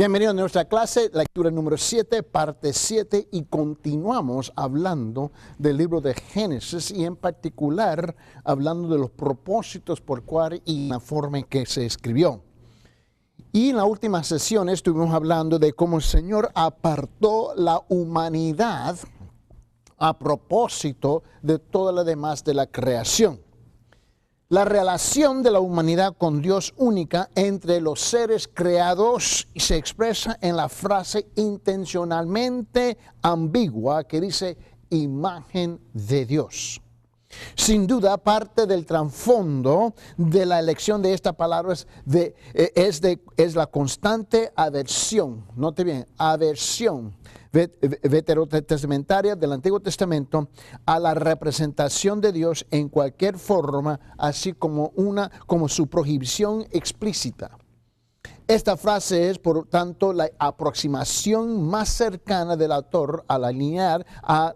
Bienvenidos a nuestra clase, lectura número 7, parte 7, y continuamos hablando del libro de Génesis y en particular hablando de los propósitos por cuál y la forma en que se escribió. Y en la última sesión estuvimos hablando de cómo el Señor apartó la humanidad a propósito de todo lo demás de la creación. La relación de la humanidad con Dios única entre los seres creados se expresa en la frase intencionalmente ambigua que dice imagen de Dios. Sin duda, parte del trasfondo de la elección de esta palabra es la constante aversión, note bien, aversión veterotestamentaria del Antiguo Testamento a la representación de Dios en cualquier forma, así como su prohibición explícita. Esta frase es, por tanto, la aproximación más cercana del autor a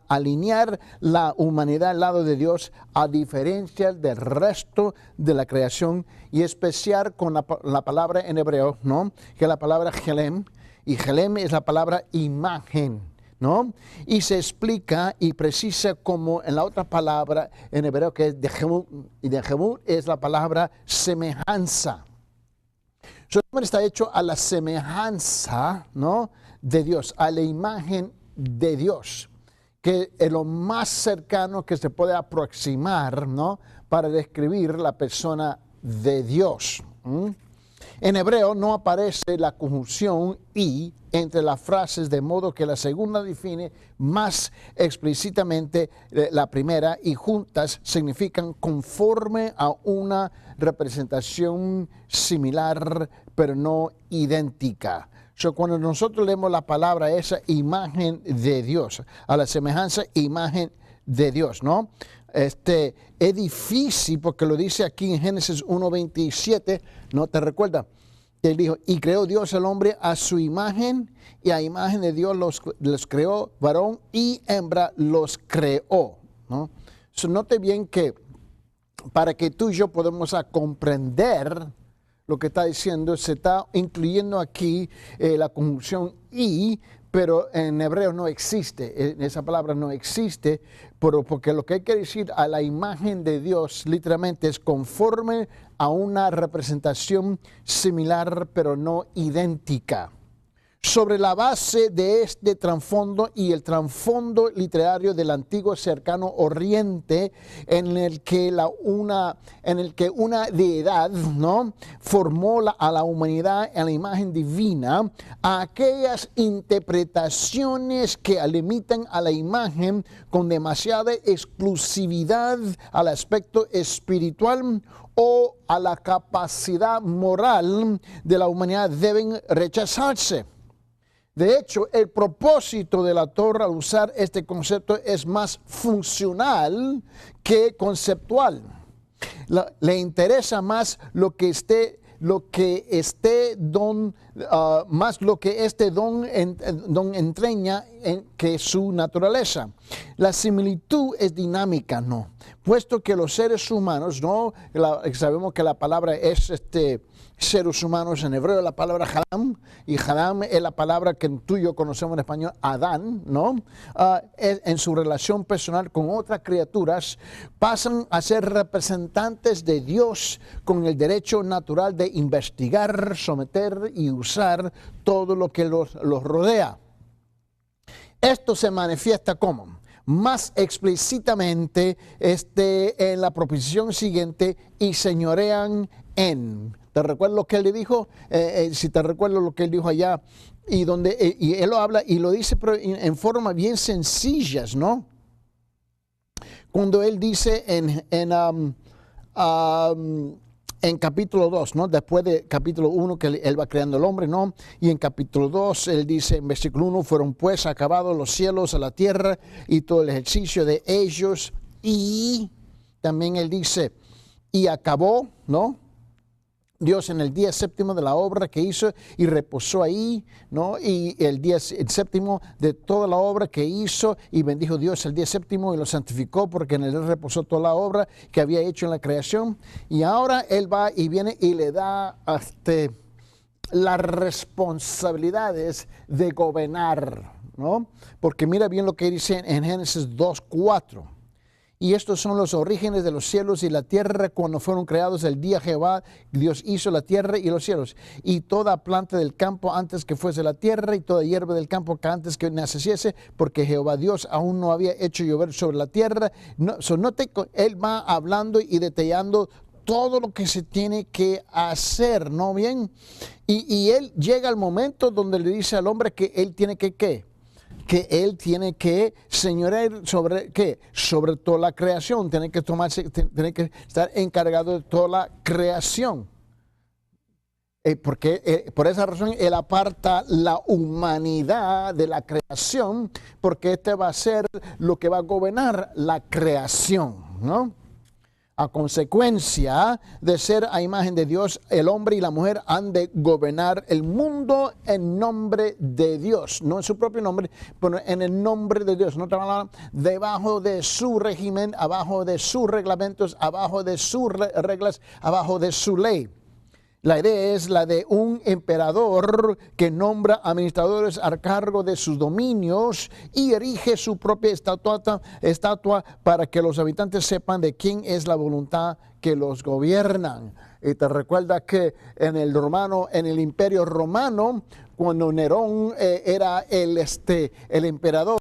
alinear la humanidad al lado de Dios, a diferencia del resto de la creación, y especial con la palabra en hebreo, ¿no? Que es la palabra Helem, y Helem es la palabra imagen, ¿no? Y se explica y precisa como en la otra palabra en hebreo que es dejemut, y dejemut es la palabra semejanza. Su nombre está hecho a la semejanza, ¿no?, de Dios, a la imagen de Dios, que es lo más cercano que se puede aproximar, ¿no?, para describir la persona de Dios. En hebreo no aparece la conjunción y entre las frases, de modo que la segunda define más explícitamente la primera, y juntas significan conforme a una representación similar pero no idéntica. Cuando nosotros leemos la palabra esa imagen de Dios, a la semejanza imagen de Dios, ¿no? Es difícil porque lo dice aquí en Génesis 1:27, ¿no te recuerda? Él dijo, y creó Dios al hombre a su imagen, y a imagen de Dios los creó, varón y hembra los creó, ¿no? Note bien que para que tú y yo podamos comprender lo que está diciendo, se está incluyendo aquí la conjunción y, pero en hebreo no existe, esa palabra no existe, porque lo que hay que decir a la imagen de Dios literalmente es conforme a una representación similar pero no idéntica. Sobre la base de este trasfondo y el trasfondo literario del antiguo cercano oriente, en el que una deidad, ¿no?, formó a la humanidad en la imagen divina, a aquellas interpretaciones que limitan a la imagen con demasiada exclusividad al aspecto espiritual o a la capacidad moral de la humanidad deben rechazarse. De hecho, el propósito del autor al usar este concepto es más funcional que conceptual. Le interesa más más lo que este don entraña que su naturaleza. La similitud es dinámica, ¿no? Puesto que los seres humanos, ¿no? Sabemos que la palabra es seres humanos en hebreo, la palabra Adam, y Adam es la palabra que tú y yo conocemos en español, Adán, ¿no? En su relación personal con otras criaturas, pasan a ser representantes de Dios con el derecho natural de investigar, someter y usar todo lo que los rodea. Esto se manifiesta como más explícitamente en la proposición siguiente, y señorean en. ¿Te recuerdas lo que él le dijo? Si te recuerdas lo que él dijo allá, y él lo habla y lo dice pero en forma bien sencillas, ¿no? Cuando él dice en capítulo 2, ¿no? Después de capítulo 1 que él va creando el hombre, ¿no? Y en capítulo 2 él dice en versículo 1, fueron pues acabados los cielos a la tierra y todo el ejercicio de ellos, y también él dice, y acabó, ¿no?, Dios en el día séptimo de la obra que hizo y reposó ahí, ¿no? Y el séptimo de toda la obra que hizo, y bendijo Dios el día séptimo y lo santificó, porque en él reposó toda la obra que había hecho en la creación. Y ahora él va y viene y le da las responsabilidades de gobernar, ¿no? Porque mira bien lo que dice en Génesis 2:4. Y estos son los orígenes de los cielos y la tierra cuando fueron creados el día Jehová, Dios hizo la tierra y los cielos. Y toda planta del campo antes que fuese la tierra y toda hierba del campo que antes que naciese, porque Jehová Dios aún no había hecho llover sobre la tierra. No, él va hablando y detallando todo lo que se tiene que hacer, ¿no? Bien. Y él llega al momento donde le dice al hombre que él tiene que, ¿qué? Que él tiene que señorear sobre ¿qué? Sobre toda la creación, tiene que tiene que estar encargado de toda la creación. Porque por esa razón él aparta la humanidad de la creación, porque este va a ser lo que va a gobernar la creación, ¿no? A consecuencia de ser a imagen de Dios, el hombre y la mujer han de gobernar el mundo en nombre de Dios. No en su propio nombre, pero en el nombre de Dios. No debajo de su régimen, abajo de sus reglamentos, abajo de sus reglas, abajo de su ley. La idea es la de un emperador que nombra administradores a cargo de sus dominios y erige su propia estatua para que los habitantes sepan de quién es la voluntad que los gobiernan. Y te recuerda que en el Imperio Romano, cuando Nerón era el emperador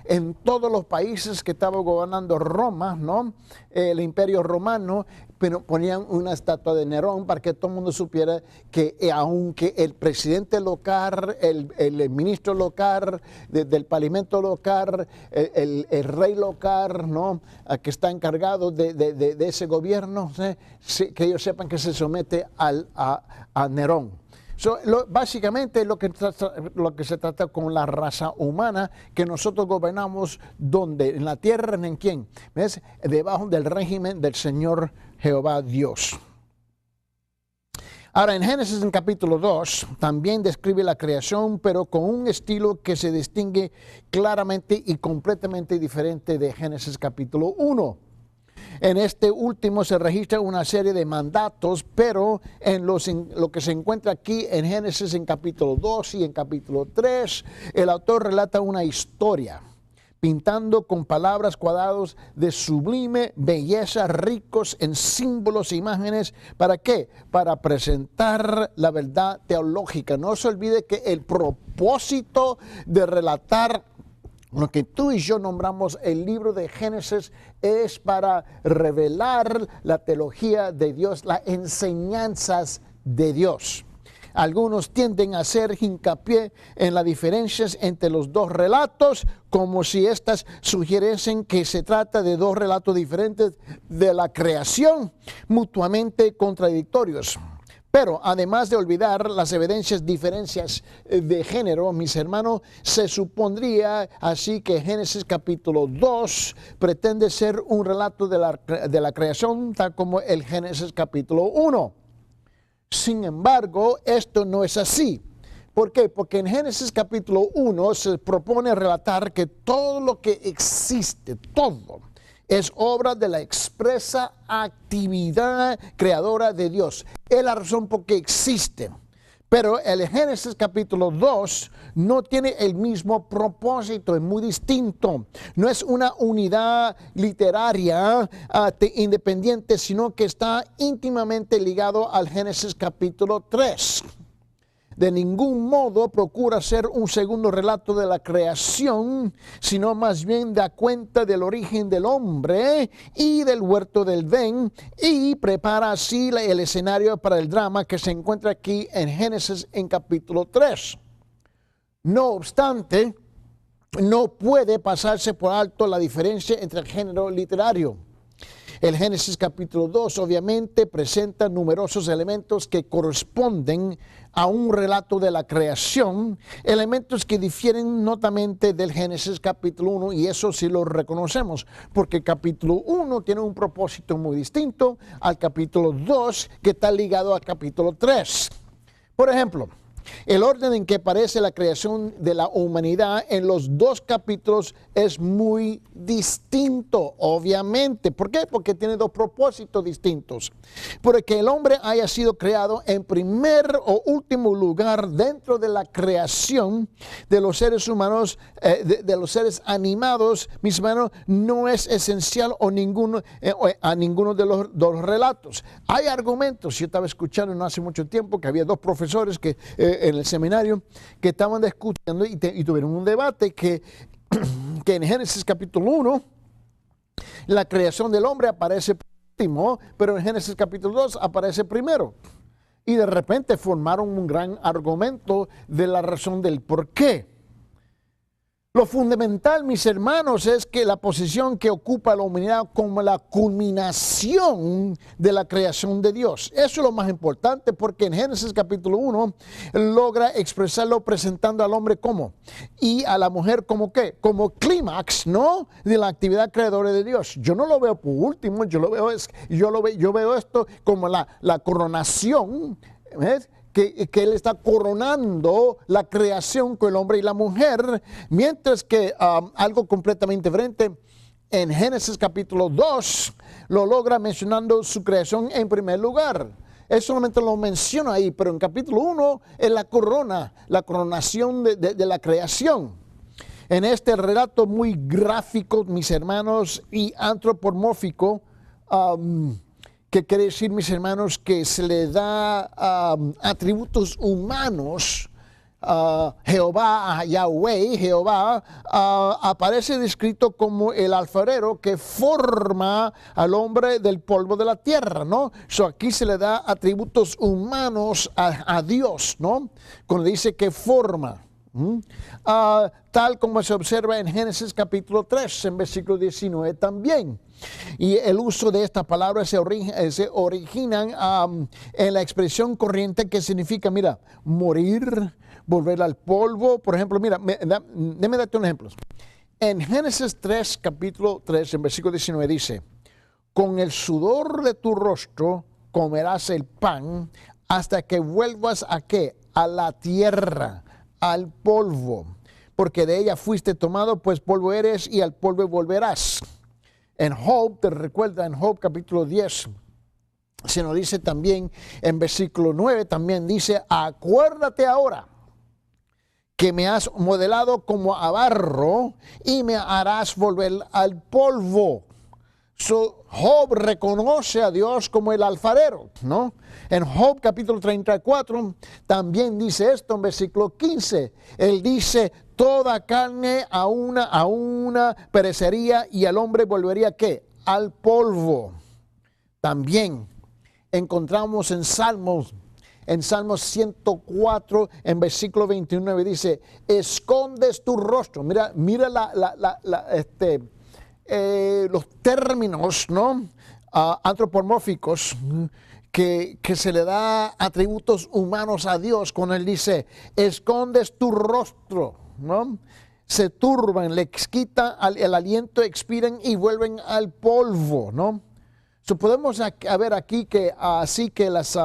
en todos los países que estaba gobernando Roma, ¿no? El Imperio Romano, pero ponían una estatua de Nerón para que todo el mundo supiera que aunque el presidente local, el ministro local, del parlamento local, el rey local, ¿no? Que está encargado de ese gobierno, que ellos sepan que se somete a Nerón. Básicamente lo que se trata con la raza humana, que nosotros gobernamos donde, en la tierra, ¿en quién? ¿Ves? Debajo del régimen del Señor Jehová Dios. Ahora en Génesis en capítulo 2 también describe la creación, pero con un estilo que se distingue claramente y completamente diferente de Génesis capítulo 1. En este último se registra una serie de mandatos, pero en lo que se encuentra aquí en Génesis en capítulo 2 y en capítulo 3, el autor relata una historia, pintando con palabras cuadrados de sublime belleza, ricos en símbolos e imágenes. ¿Para qué? Para presentar la verdad teológica. No se olvide que el propósito de relatar lo que tú y yo nombramos el libro de Génesis es para revelar la teología de Dios, las enseñanzas de Dios. Algunos tienden a hacer hincapié en las diferencias entre los dos relatos, como si éstas sugiriesen que se trata de dos relatos diferentes de la creación, mutuamente contradictorios. Pero además de olvidar las diferencias de género, mis hermanos, se supondría así que Génesis capítulo 2 pretende ser un relato de la creación, tal como el Génesis capítulo 1. Sin embargo, esto no es así. ¿Por qué? Porque en Génesis capítulo 1 se propone relatar que todo lo que existe, todo, es obra de la expresa actividad creadora de Dios. Es la razón por qué existe. Pero el Génesis capítulo 2 no tiene el mismo propósito, es muy distinto. No es una unidad literaria independiente, sino que está íntimamente ligado al Génesis capítulo 3. De ningún modo procura ser un segundo relato de la creación, sino más bien da cuenta del origen del hombre y del huerto del Edén, y prepara así el escenario para el drama que se encuentra aquí en Génesis en capítulo 3. No obstante, no puede pasarse por alto la diferencia entre el género literario. El Génesis capítulo 2 obviamente presenta numerosos elementos que corresponden a un relato de la creación, elementos que difieren notamente del Génesis capítulo 1, y eso sí lo reconocemos, porque el capítulo 1 tiene un propósito muy distinto al capítulo 2, que está ligado al capítulo 3. Por ejemplo, El orden en que aparece la creación de la humanidad en los dos capítulos es muy distinto, obviamente. ¿Por qué? Porque tiene dos propósitos distintos. Porque el hombre haya sido creado en primer o último lugar dentro de la creación de los seres humanos, de los seres animados, mis hermanos, no es esencial a ninguno de los relatos. Hay argumentos. Yo estaba escuchando no hace mucho tiempo que había dos profesores que en el seminario que estaban discutiendo y tuvieron un debate que en Génesis capítulo 1 la creación del hombre aparece último, pero en Génesis capítulo 2 aparece primero. Y de repente formaron un gran argumento de la razón del por qué. Lo fundamental, mis hermanos, es que la posición que ocupa la humanidad como la culminación de la creación de Dios. Eso es lo más importante, porque en Génesis capítulo 1 logra expresarlo presentando al hombre como, y a la mujer como qué, como clímax, ¿no?, de la actividad creadora de Dios. Yo no lo veo por último, yo veo esto como la coronación, ¿ves?, que Él está coronando la creación con el hombre y la mujer, mientras que algo completamente diferente en Génesis capítulo 2 lo logra mencionando su creación en primer lugar. Él solamente lo menciona ahí, pero en capítulo 1 es la coronación de la creación. En este relato muy gráfico, mis hermanos, y antropomórfico, que quiere decir, mis hermanos, que se le da atributos humanos. Jehová, aparece descrito como el alfarero que forma al hombre del polvo de la tierra, ¿no? Aquí se le da atributos humanos a Dios, ¿no? Cuando dice que forma. Tal como se observa en Génesis capítulo 3, en versículo 19 también. Y el uso de esta palabra se origina en la expresión corriente que significa, mira, morir, volver al polvo. Por ejemplo, mira, déjame darte un ejemplo. En Génesis 3, capítulo 3, en versículo 19 dice, con el sudor de tu rostro comerás el pan hasta que vuelvas ¿a qué? A la tierra, al polvo, porque de ella fuiste tomado, pues polvo eres y al polvo volverás. En Job, te recuerda, en Job capítulo 10, se nos dice también en versículo 9, también dice, acuérdate ahora que me has modelado como a barro y me harás volver al polvo. Job reconoce a Dios como el alfarero, ¿no? En Job capítulo 34 también dice esto en versículo 15. Él dice, toda carne a una perecería y el hombre volvería ¿qué? Al polvo. También encontramos en Salmos 104, en versículo 29 dice, escondes tu rostro. Mira los términos, ¿no?, antropomórficos que se le da atributos humanos a Dios cuando Él dice, escondes tu rostro, ¿no? Se turban, les quita el aliento, expiran y vuelven al polvo, ¿no? Podemos ver aquí que así que las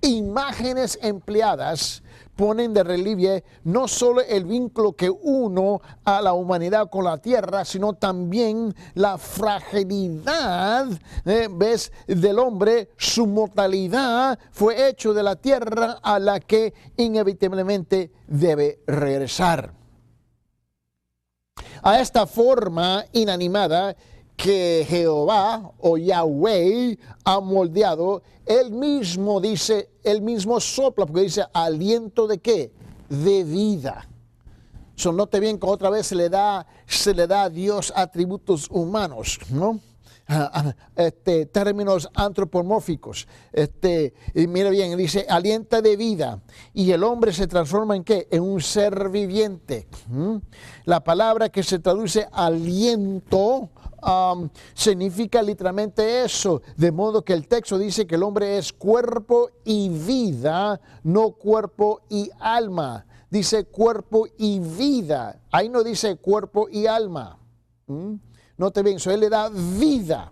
imágenes empleadas ponen de relieve no solo el vínculo que uno a la humanidad con la tierra, sino también la fragilidad, ¿ves?, del hombre. Su mortalidad fue hecho de la tierra a la que inevitablemente debe regresar. A esta forma inanimada que Jehová o Yahweh ha moldeado, él mismo sopla, porque dice aliento de ¿qué? De vida. Note bien que otra vez se le da a Dios atributos humanos, ¿no? Términos antropomórficos. Y mira bien, dice alienta de vida, y el hombre se transforma en ¿qué? En un ser viviente. La palabra que se traduce aliento significa literalmente eso, de modo que el texto dice que el hombre es cuerpo y vida, no cuerpo y alma. Dice cuerpo y vida, ahí no dice cuerpo y alma. Note bien, él le da vida,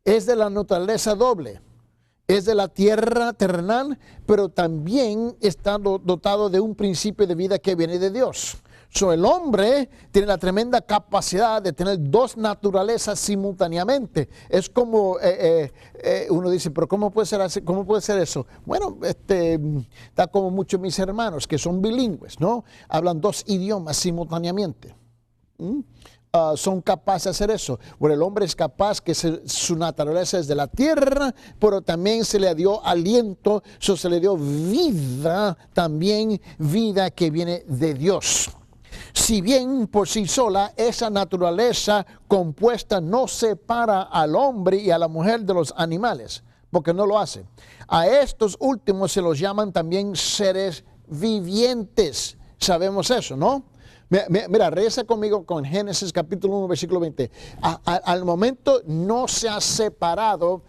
es de la naturaleza doble. es de la tierra terrenal, pero también está dotado de un principio de vida que viene de Dios. So, el hombre tiene la tremenda capacidad de tener dos naturalezas simultáneamente. Es como uno dice, pero ¿cómo puede ser así? ¿Cómo puede ser eso? Bueno, está como muchos de mis hermanos que son bilingües, ¿no? Hablan dos idiomas simultáneamente. Son capaces de hacer eso. Bueno, el hombre es capaz, que su naturaleza es de la tierra, pero también se le dio aliento, se le dio vida, también vida que viene de Dios. Si bien por sí sola esa naturaleza compuesta no separa al hombre y a la mujer de los animales, porque no lo hace. A estos últimos se los llaman también seres vivientes. Sabemos eso, ¿no? Mira, regresa conmigo con Génesis capítulo 1, versículo 20. Al momento no se ha separado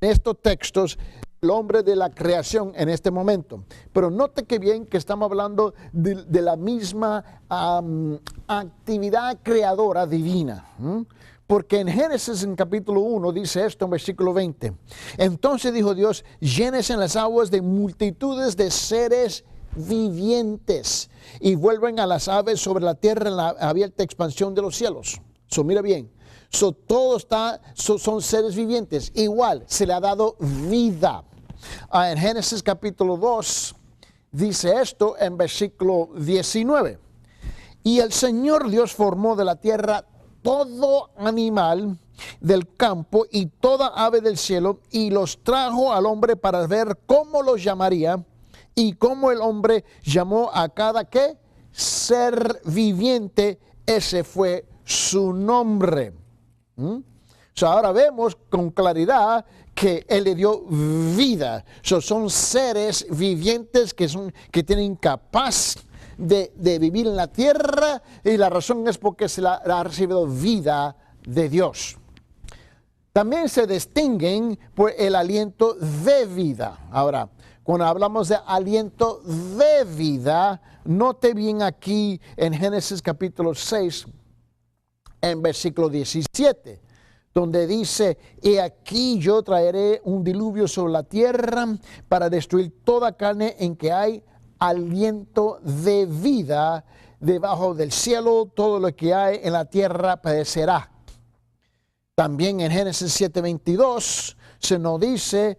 en estos textos el hombre de la creación en este momento. Pero note que bien que estamos hablando de la misma actividad creadora divina. Porque en Génesis en capítulo 1 dice esto en versículo 20. Entonces dijo Dios, llénense las aguas de multitudes de seres vivientes y vuelven a las aves sobre la tierra en la abierta expansión de los cielos. Mira bien. Todo son seres vivientes. Igual se le ha dado vida. En Génesis capítulo 2 dice esto en versículo 19. Y el Señor Dios formó de la tierra todo animal del campo y toda ave del cielo y los trajo al hombre para ver cómo los llamaría, y cómo el hombre llamó a cada ¿qué? Ser viviente, ese fue su nombre. Ahora vemos con claridad que Él le dio vida. Son seres vivientes que tienen capaz de vivir en la tierra, y la razón es porque se la ha recibido vida de Dios. También se distinguen por el aliento de vida. Ahora, cuando hablamos de aliento de vida, note bien aquí en Génesis capítulo 6, en versículo 17, donde dice, he aquí yo traeré un diluvio sobre la tierra para destruir toda carne en que hay aliento de vida debajo del cielo, todo lo que hay en la tierra perecerá. También en Génesis 7:22 se nos dice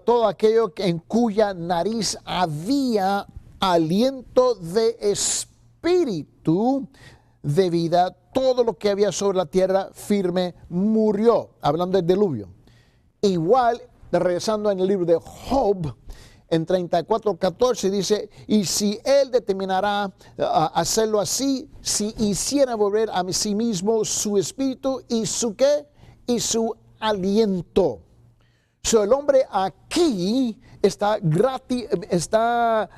todo aquello en cuya nariz había aliento de espíritu de vida, todo lo que había sobre la tierra firme murió, hablando del diluvio. Igual, regresando en el libro de Job, en 34:14 dice, y si él determinará hacerlo así, si hiciera volver a sí mismo su espíritu y su ¿qué? Y su aliento. El hombre aquí está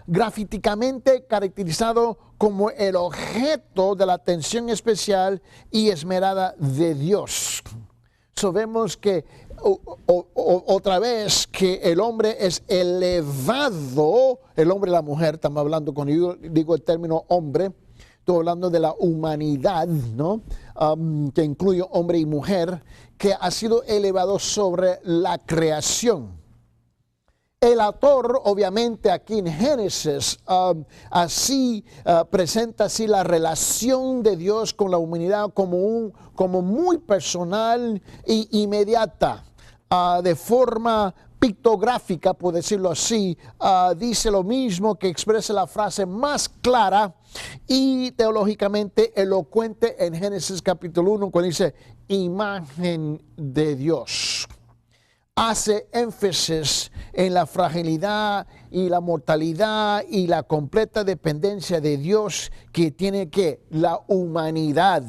grafíticamente caracterizado como el objeto de la atención especial y esmerada de Dios. Vemos que otra vez que el hombre es elevado, el hombre y la mujer, estamos hablando, cuando yo digo el término hombre, estoy hablando de la humanidad, ¿no? Que incluye hombre y mujer, que ha sido elevado sobre la creación. El autor, obviamente, aquí en Génesis, presenta así la relación de Dios con la humanidad como muy personal e inmediata, de forma pictográfica, por decirlo así. Dice lo mismo, que expresa la frase más clara y teológicamente elocuente en Génesis capítulo 1, cuando dice imagen de Dios. Hace énfasis en la fragilidad y la mortalidad y la completa dependencia de Dios que tiene la humanidad.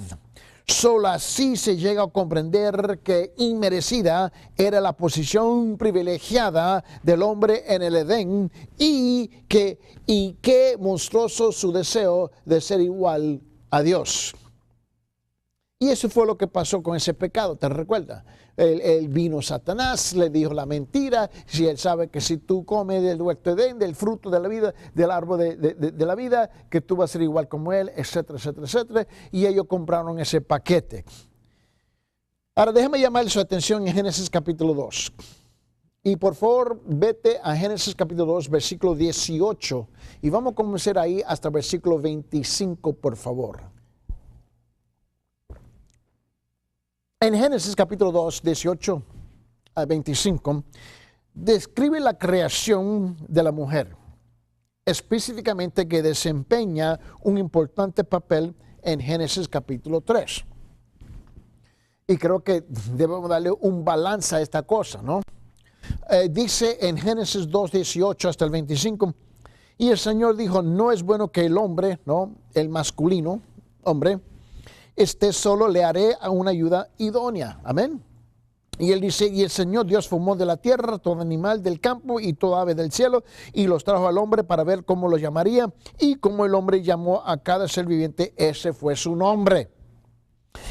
Solo así se llega a comprender que inmerecida era la posición privilegiada del hombre en el Edén y qué monstruoso su deseo de ser igual a Dios. Y eso fue lo que pasó con ese pecado, ¿te recuerdas? Él vino Satanás, le dijo la mentira, si él sabe que si tú comes del huerto de Edén, del fruto de la vida, del árbol de la vida, que tú vas a ser igual como él, etcétera, etcétera, etcétera. Y ellos compraron ese paquete. Ahora déjame llamar su atención en Génesis capítulo 2. Y por favor, vete a Génesis capítulo 2, versículo 18. Y vamos a comenzar ahí hasta el versículo 25, por favor. En Génesis capítulo 2, 18 a 25, describe la creación de la mujer, específicamente que desempeña un importante papel en Génesis capítulo 3. Y creo que debemos darle un balance a esta cosa, ¿no? Dice en Génesis 2, 18 hasta el 25, y el Señor dijo, no es bueno que el hombre, ¿no? El masculino, hombre, esté solo, le haré a una ayuda idónea. Amén. Y él dice, y el Señor Dios formó de la tierra todo animal del campo y toda ave del cielo, y los trajo al hombre para ver cómo lo llamaría, y como el hombre llamó a cada ser viviente, ese fue su nombre.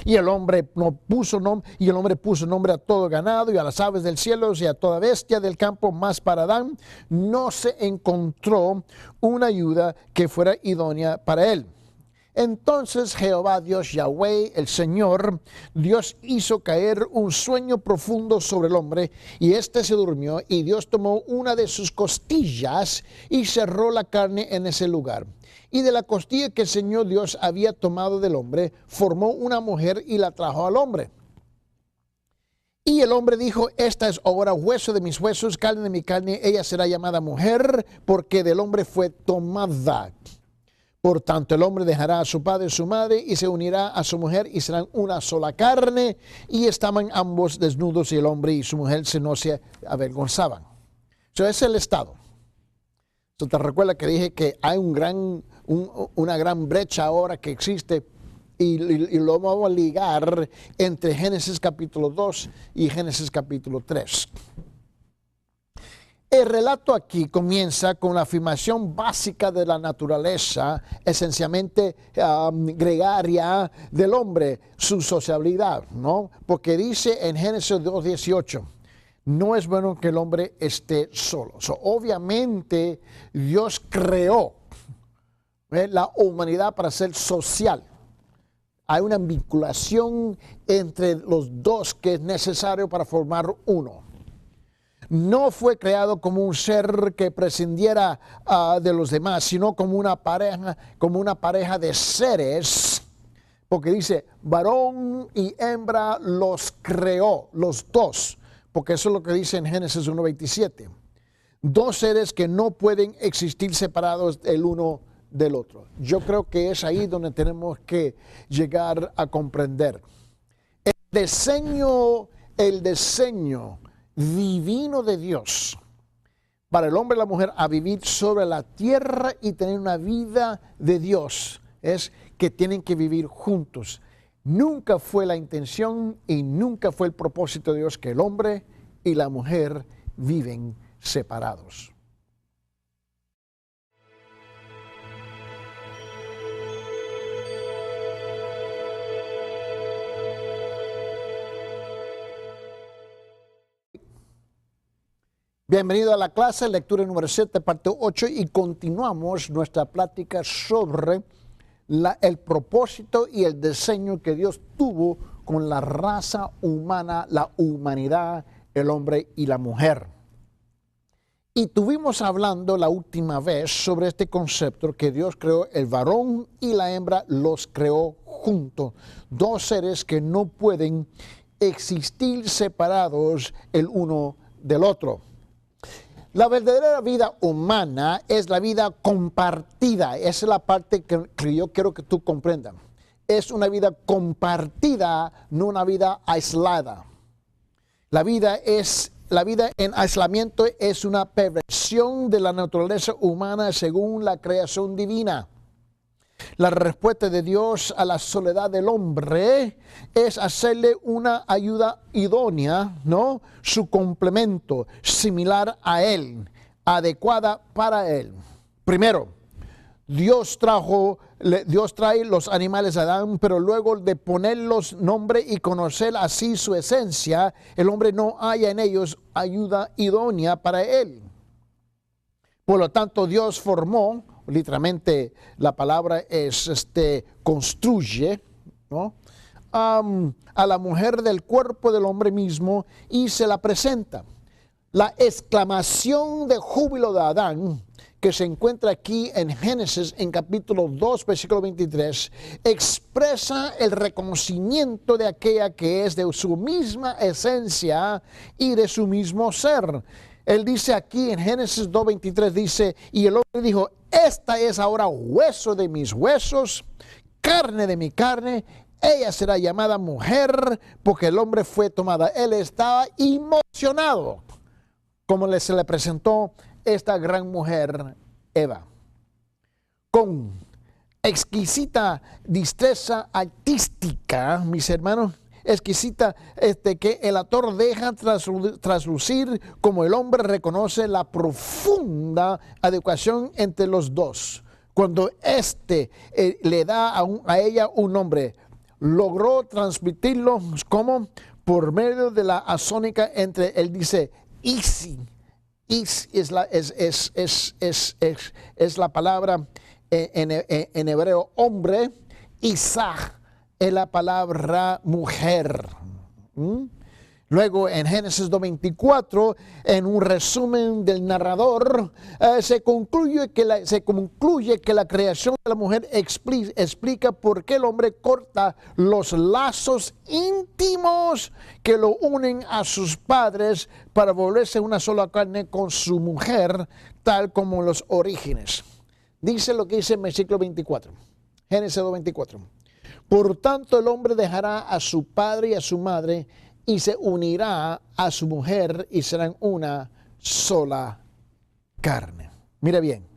Y el hombre puso nombre a todo ganado y a las aves del cielo y a toda bestia del campo, mas para Adán no se encontró una ayuda que fuera idónea para él. Entonces Jehová Dios Yahweh, el Señor, Dios hizo caer un sueño profundo sobre el hombre, y éste se durmió, y Dios tomó una de sus costillas y cerró la carne en ese lugar. Y de la costilla que el Señor Dios había tomado del hombre, formó una mujer y la trajo al hombre. Y el hombre dijo, esta es ahora hueso de mis huesos, carne de mi carne, ella será llamada mujer, porque del hombre fue tomada. Por tanto, el hombre dejará a su padre y su madre y se unirá a su mujer y serán una sola carne. Y estaban ambos desnudos y el hombre y su mujer no se avergonzaban. Eso es el estado. Entonces, te recuerda que dije que hay una gran brecha ahora que existe y lo vamos a ligar entre Génesis capítulo 2 y Génesis capítulo 3. El relato aquí comienza con la afirmación básica de la naturaleza, esencialmente gregaria del hombre, su sociabilidad, ¿no? Porque dice en Génesis 2:18, no es bueno que el hombre esté solo. Obviamente Dios creó la humanidad para ser social. Hay una vinculación entre los dos que es necesario para formar uno. No fue creado como un ser que prescindiera de los demás, sino como una pareja de seres, porque dice, varón y hembra los creó, los dos, porque eso es lo que dice en Génesis 1:27. Dos seres que no pueden existir separados el uno del otro. Yo creo que es ahí donde tenemos que llegar a comprender. El diseño divino de Dios para el hombre y la mujer a vivir sobre la tierra y tener una vida de Dios es que tienen que vivir juntos. Nunca fue la intención y nunca fue el propósito de Dios que el hombre y la mujer viven separados. Bienvenido a la clase, lectura número 7, parte 8, y continuamos nuestra plática sobre el propósito y el diseño que Dios tuvo con la raza humana, la humanidad, el hombre y la mujer. Y estuvimos hablando la última vez sobre este concepto que Dios creó el varón y la hembra, los creó juntos. Dos seres que no pueden existir separados el uno del otro. La verdadera vida humana es la vida compartida. Esa es la parte que yo quiero que tú comprendas. Es una vida compartida, no una vida aislada. La vida en aislamiento es una perversión de la naturaleza humana según la creación divina. La respuesta de Dios a la soledad del hombre es hacerle una ayuda idónea, ¿no? Su complemento, similar a él, adecuada para él. Primero, Dios trae los animales a Adán, pero luego de ponerlos nombre y conocer así su esencia, el hombre no halla en ellos ayuda idónea para él. Por lo tanto, Dios formó, literalmente la palabra es construye, ¿no? A la mujer del cuerpo del hombre mismo y se la presenta. La exclamación de júbilo de Adán, que se encuentra aquí en Génesis en capítulo 2, versículo 23, expresa el reconocimiento de aquella que es de su misma esencia y de su mismo ser. Él dice aquí en Génesis 2:23, dice, y el hombre dijo, esta es ahora hueso de mis huesos, carne de mi carne, ella será llamada mujer porque el hombre fue tomada. Él estaba emocionado como se le presentó esta gran mujer, Eva, con exquisita destreza artística, mis hermanos, exquisita que el autor deja traslucir como el hombre reconoce la profunda adecuación entre los dos. Cuando le da a ella un nombre, logró transmitirlo como por medio de la asónica entre, él dice, Isi. Is es la palabra en hebreo hombre, Isaac es la palabra mujer. Luego en Génesis 2:24, en un resumen del narrador, se concluye que la creación de la mujer explica por qué el hombre corta los lazos íntimos que lo unen a sus padres para volverse una sola carne con su mujer, tal como los orígenes. Dice lo que dice en versículo 24, Génesis 2:24. Por tanto el hombre dejará a su padre y a su madre y se unirá a su mujer y serán una sola carne. Mira bien.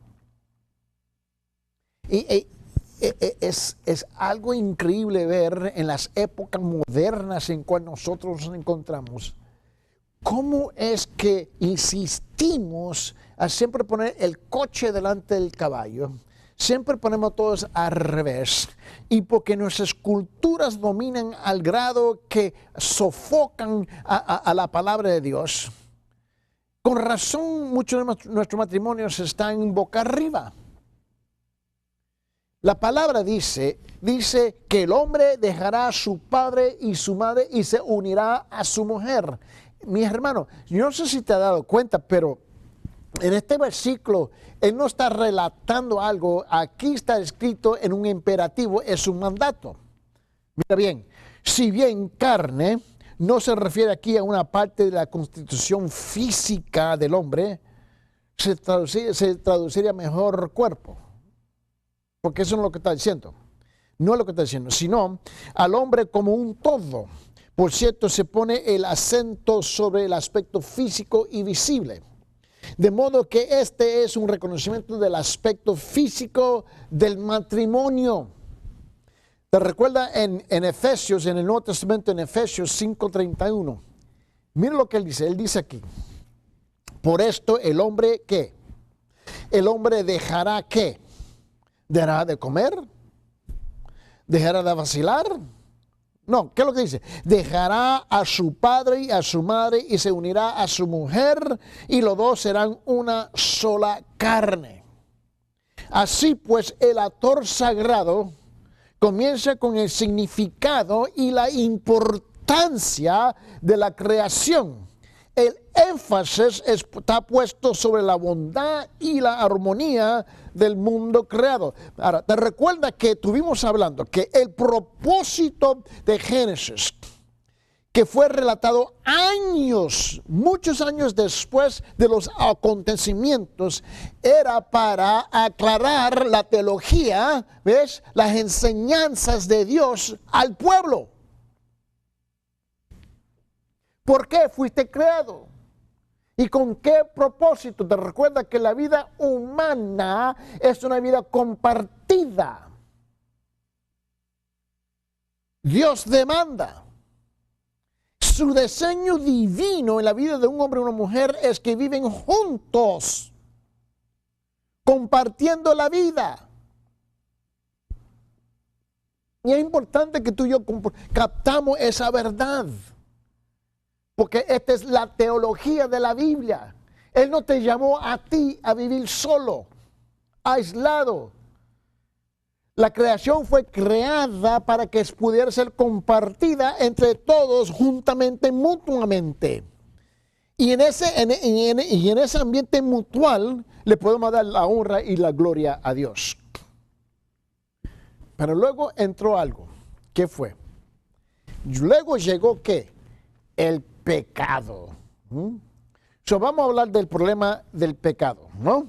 Es algo increíble ver en las épocas modernas en cual nosotros nos encontramos, cómo es que insistimos a siempre poner el coche delante del caballo. Siempre ponemos todos al revés, y porque nuestras culturas dominan al grado que sofocan a la palabra de Dios. Con razón, muchos de nuestros matrimonios están boca arriba. La palabra dice que el hombre dejará a su padre y su madre y se unirá a su mujer. Mi hermano, yo no sé si te has dado cuenta, pero en este versículo, él no está relatando algo, aquí está escrito en un imperativo, es un mandato. Mira bien, si bien carne no se refiere aquí a una parte de la constitución física del hombre, se traduciría mejor cuerpo. Porque eso no es lo que está diciendo. No es lo que está diciendo, sino al hombre como un todo. Por cierto, se pone el acento sobre el aspecto físico y visible. De modo que este es un reconocimiento del aspecto físico del matrimonio. ¿Te recuerda en Efesios, en el Nuevo Testamento, en Efesios 5:31? Mira lo que él dice. Él dice aquí, por esto el hombre, ¿qué? El hombre dejará, ¿qué? ¿Dejará de comer? ¿Dejará de vacilar? No, ¿qué es lo que dice? Dejará a su padre y a su madre y se unirá a su mujer y los dos serán una sola carne. Así pues, el autor sagrado comienza con el significado y la importancia de la creación. El énfasis está puesto sobre la bondad y la armonía del mundo creado. Ahora, te recuerda que estuvimos hablando que el propósito de Génesis, que fue relatado muchos años después de los acontecimientos, era para aclarar la teología, ¿ves? Las enseñanzas de Dios al pueblo. ¿Por qué fuiste creado? ¿Y con qué propósito? Te recuerda que la vida humana es una vida compartida. Dios demanda. Su diseño divino en la vida de un hombre y una mujer es que viven juntos, compartiendo la vida. Y es importante que tú y yo captamos esa verdad. Porque esta es la teología de la Biblia. Él no te llamó a ti a vivir solo, aislado. La creación fue creada para que pudiera ser compartida entre todos juntamente, mutuamente. Y en ese ambiente mutual le podemos dar la honra y la gloria a Dios. Pero luego entró algo. ¿Qué fue? Luego llegó ¿qué? El pecado. So, vamos a hablar del problema del pecado, ¿no?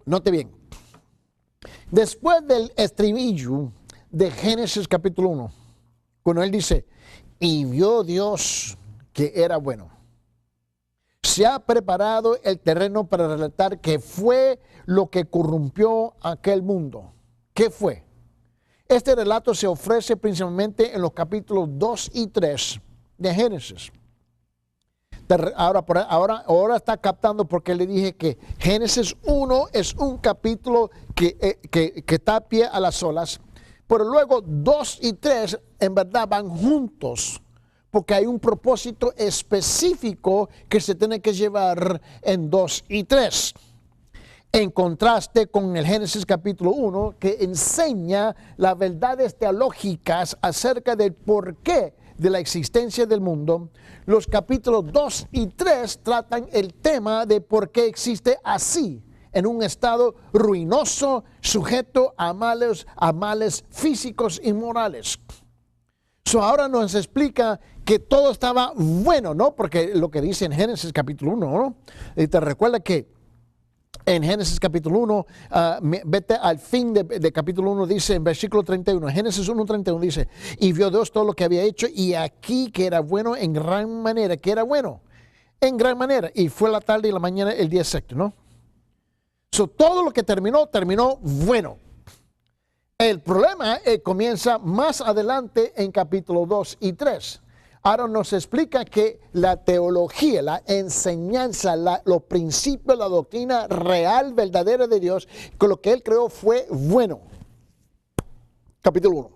Note bien. Después del estribillo de Génesis capítulo 1, cuando él dice, y vio Dios que era bueno, se ha preparado el terreno para relatar qué fue lo que corrompió aquel mundo. ¿Qué fue? Este relato se ofrece principalmente en los capítulos 2 y 3 de Génesis. Ahora está captando porque le dije que Génesis 1 es un capítulo que está a pie a las olas, pero luego 2 y 3 en verdad van juntos, porque hay un propósito específico que se tiene que llevar en 2 y 3. En contraste con el Génesis capítulo 1, que enseña las verdades teológicas acerca del porqué de la existencia del mundo, los capítulos 2 y 3 tratan el tema de por qué existe así, en un estado ruinoso, sujeto a males físicos y morales. Ahora nos explica que todo estaba bueno, ¿no? Porque lo que dice en Génesis capítulo 1, ¿no? Y te recuerda que en Génesis capítulo 1, vete al fin de capítulo 1, dice en versículo 31, Génesis 1:31 dice, y vio Dios todo lo que había hecho, y aquí que era bueno en gran manera, que era bueno en gran manera, y fue la tarde y la mañana el día sexto, ¿no? Todo lo que terminó bueno. El problema comienza más adelante en capítulo 2 y 3. Ahora nos explica que la teología, la enseñanza, los principios, la doctrina real, verdadera de Dios, con lo que Él creó fue bueno. Capítulo 1.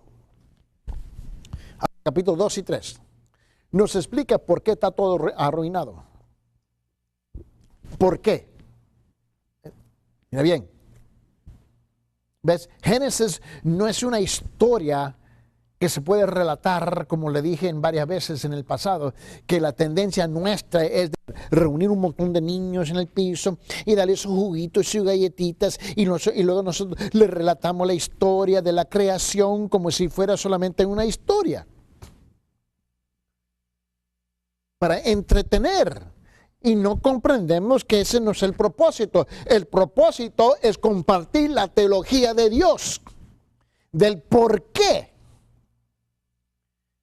Capítulo 2 y 3. Nos explica por qué está todo arruinado. ¿Por qué? Mira bien. ¿Ves? Génesis no es una historia que se puede relatar, como le dije en varias veces en el pasado, que la tendencia nuestra es de reunir un montón de niños en el piso y darles sus juguitos y sus galletitas y luego nosotros les relatamos la historia de la creación como si fuera solamente una historia. Para entretener. Y no comprendemos que ese no es el propósito. El propósito es compartir la teología de Dios, del por qué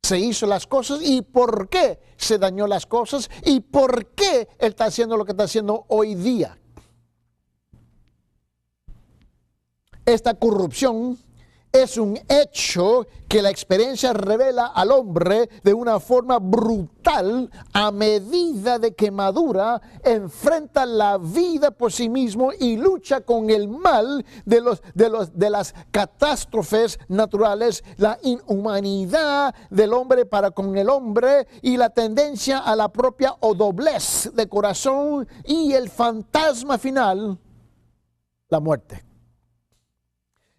se hizo las cosas y por qué se dañó las cosas y por qué Él está haciendo lo que está haciendo hoy día. Esta corrupción es un hecho que la experiencia revela al hombre de una forma brutal a medida de que madura, enfrenta la vida por sí mismo y lucha con el mal de las catástrofes naturales, la inhumanidad del hombre para con el hombre y la tendencia a la propia doblez de corazón y el fantasma final, la muerte.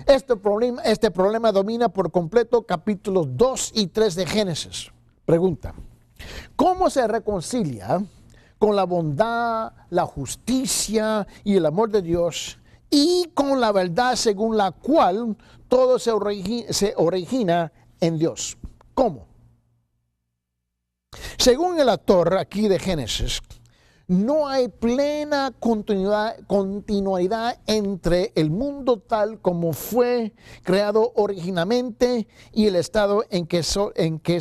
Este problema domina por completo capítulos 2 y 3 de Génesis. Pregunta, ¿cómo se reconcilia con la bondad, la justicia y el amor de Dios y con la verdad según la cual todo se origina en Dios? ¿Cómo? Según el autor aquí de Génesis, no hay plena continuidad entre el mundo tal como fue creado originalmente y el estado en que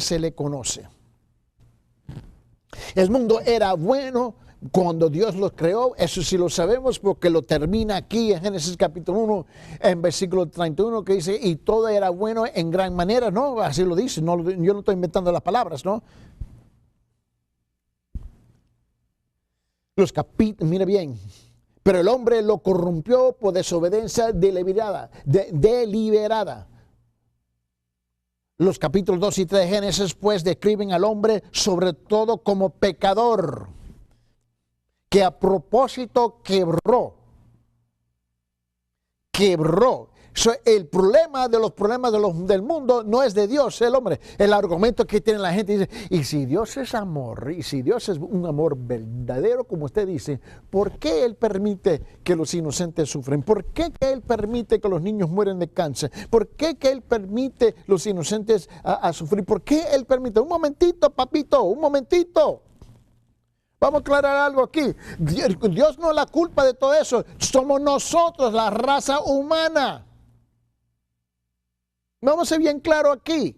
se le conoce. El mundo era bueno cuando Dios lo creó, eso sí lo sabemos porque lo termina aquí en Génesis capítulo 1, en versículo 31, que dice, y todo era bueno en gran manera, ¿no? Así lo dice, no, yo no estoy inventando las palabras, ¿no? Mira bien, pero el hombre lo corrompió por desobediencia deliberada. Los capítulos 2 y 3 de Génesis pues describen al hombre sobre todo como pecador, que a propósito quebró El problema de los problemas del mundo no es de Dios, el hombre. El argumento que tiene la gente dice, y si Dios es amor, y si Dios es un amor verdadero, como usted dice, ¿por qué Él permite que los inocentes sufren? ¿Por qué que Él permite que los niños mueren de cáncer? ¿Por qué que Él permite los inocentes a sufrir? ¿Por qué Él permite? Un momentito, papito, un momentito. Vamos a aclarar algo aquí. Dios no es la culpa de todo eso. Somos nosotros, la raza humana. Vamos a ser bien claro aquí.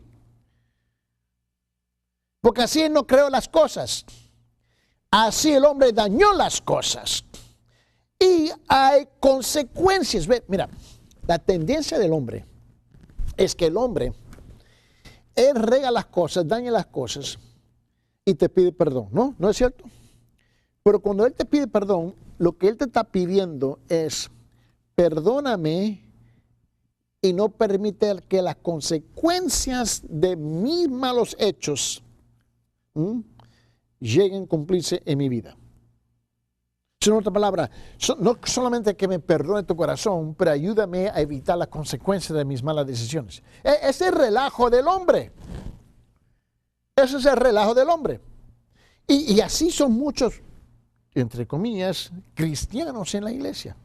Porque así Él no creó las cosas. Así el hombre dañó las cosas. Y hay consecuencias. Mira, la tendencia del hombre es que el hombre, él rega las cosas, daña las cosas y te pide perdón. ¿No? ¿No es cierto? Pero cuando Él te pide perdón, lo que Él te está pidiendo es, perdóname y no permite que las consecuencias de mis malos hechos lleguen a cumplirse en mi vida. En otra palabra, no solamente que me perdone tu corazón, pero ayúdame a evitar las consecuencias de mis malas decisiones. Ese es el relajo del hombre. Ese es el relajo del hombre. Y así son muchos, entre comillas, cristianos en la iglesia.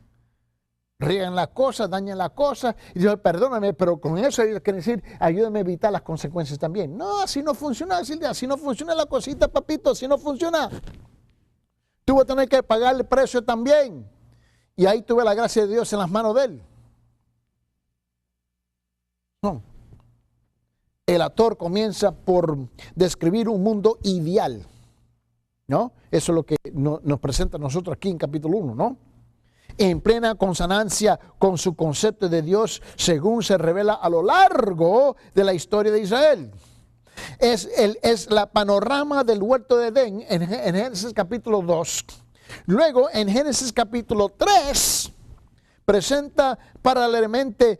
Riegan las cosas, dañan las cosas, y dicen, perdóname, pero con eso hay que decir, ayúdame a evitar las consecuencias también. No, así no funciona, Silvia, así no funciona la cosita, papito, así no funciona. Tú vas a tener que pagar el precio también. Y ahí tuve la gracia de Dios en las manos de Él. No. El autor comienza por describir un mundo ideal. ¿No? Eso es lo que nos presenta a nosotros aquí en capítulo 1, ¿no? En plena consonancia con su concepto de Dios, según se revela a lo largo de la historia de Israel. Es la panorama del huerto de Edén en Génesis capítulo 2. Luego, en Génesis capítulo 3, presenta paralelamente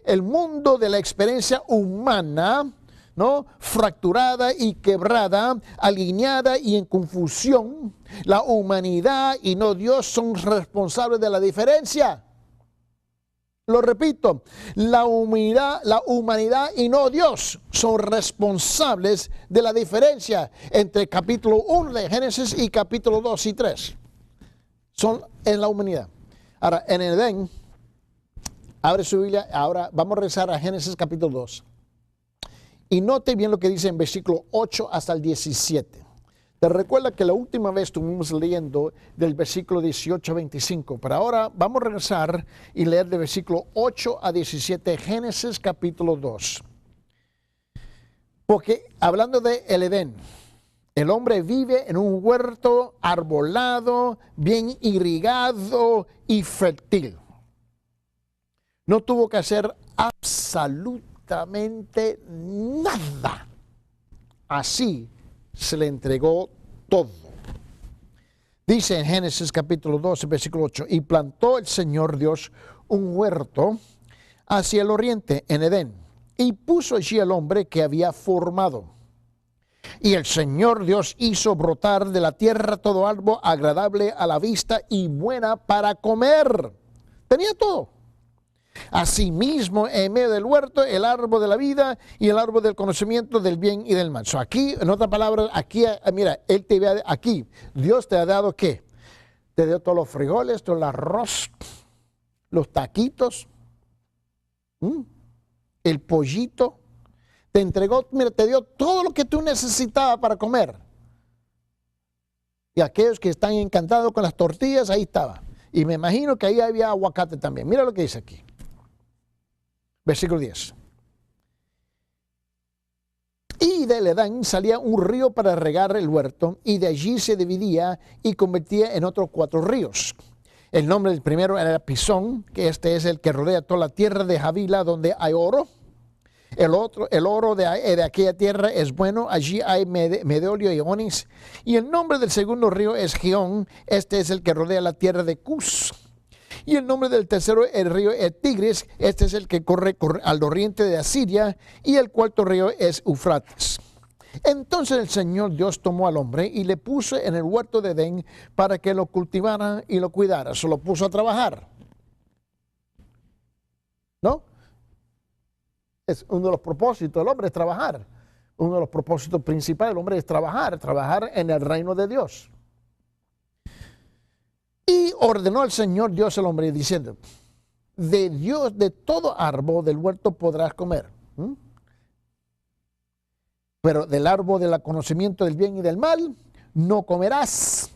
el mundo de la experiencia humana, ¿no? Fracturada y quebrada, alineada y en confusión. La humanidad y no Dios son responsables de la diferencia. Lo repito, la humanidad y no Dios son responsables de la diferencia entre capítulo 1 de Génesis y capítulo 2 y 3. Son en la humanidad. Ahora, en Edén, abre su Biblia, ahora vamos a regresar a Génesis capítulo 2. Y note bien lo que dice en versículo 8 hasta el 17. Te recuerda que la última vez estuvimos leyendo del versículo 18 a 25. Pero ahora vamos a regresar y leer del versículo 8 a 17, Génesis capítulo 2. Porque hablando de el Edén, el hombre vive en un huerto arbolado, bien irrigado y fértil. No tuvo que hacer absolutamente nada. Así se le entregó todo. Dice en Génesis capítulo 12, versículo 8, y plantó el Señor Dios un huerto hacia el oriente en Edén, y puso allí al hombre que había formado. Y el Señor Dios hizo brotar de la tierra todo árbol agradable a la vista y buena para comer. Tenía todo. Asimismo, en medio del huerto, el árbol de la vida y el árbol del conocimiento del bien y del mal. So, aquí, en otras palabras, aquí, mira, aquí, Dios te ha dado ¿qué? Te dio todos los frijoles, todo el arroz, los taquitos, el pollito. Te entregó, mira, te dio todo lo que tú necesitabas para comer. Y aquellos que están encantados con las tortillas, ahí estaba. Y me imagino que ahí había aguacate también. Mira lo que dice aquí. Versículo 10. Y del Edén salía un río para regar el huerto, y de allí se dividía y convertía en otros 4 ríos. El nombre del primero era Pisón, que este es el que rodea toda la tierra de Havila, donde hay oro. El oro de aquella tierra es bueno, allí hay medolio y onix. Y el nombre del segundo río es Gihón, este es el que rodea la tierra de Cus. Y el nombre del tercero, el río es Tigris, este es el que corre al oriente de Asiria, y el cuarto río es Eufrates. Entonces el Señor Dios tomó al hombre y le puso en el huerto de Edén para que lo cultivara y lo cuidara. Se lo puso a trabajar. ¿no? Es uno de los propósitos del hombre es trabajar. Uno de los propósitos principales del hombre es trabajar en el reino de Dios. Y ordenó el Señor Dios al hombre diciendo, de Dios, de todo árbol del huerto podrás comer. Pero del árbol del conocimiento del bien y del mal no comerás,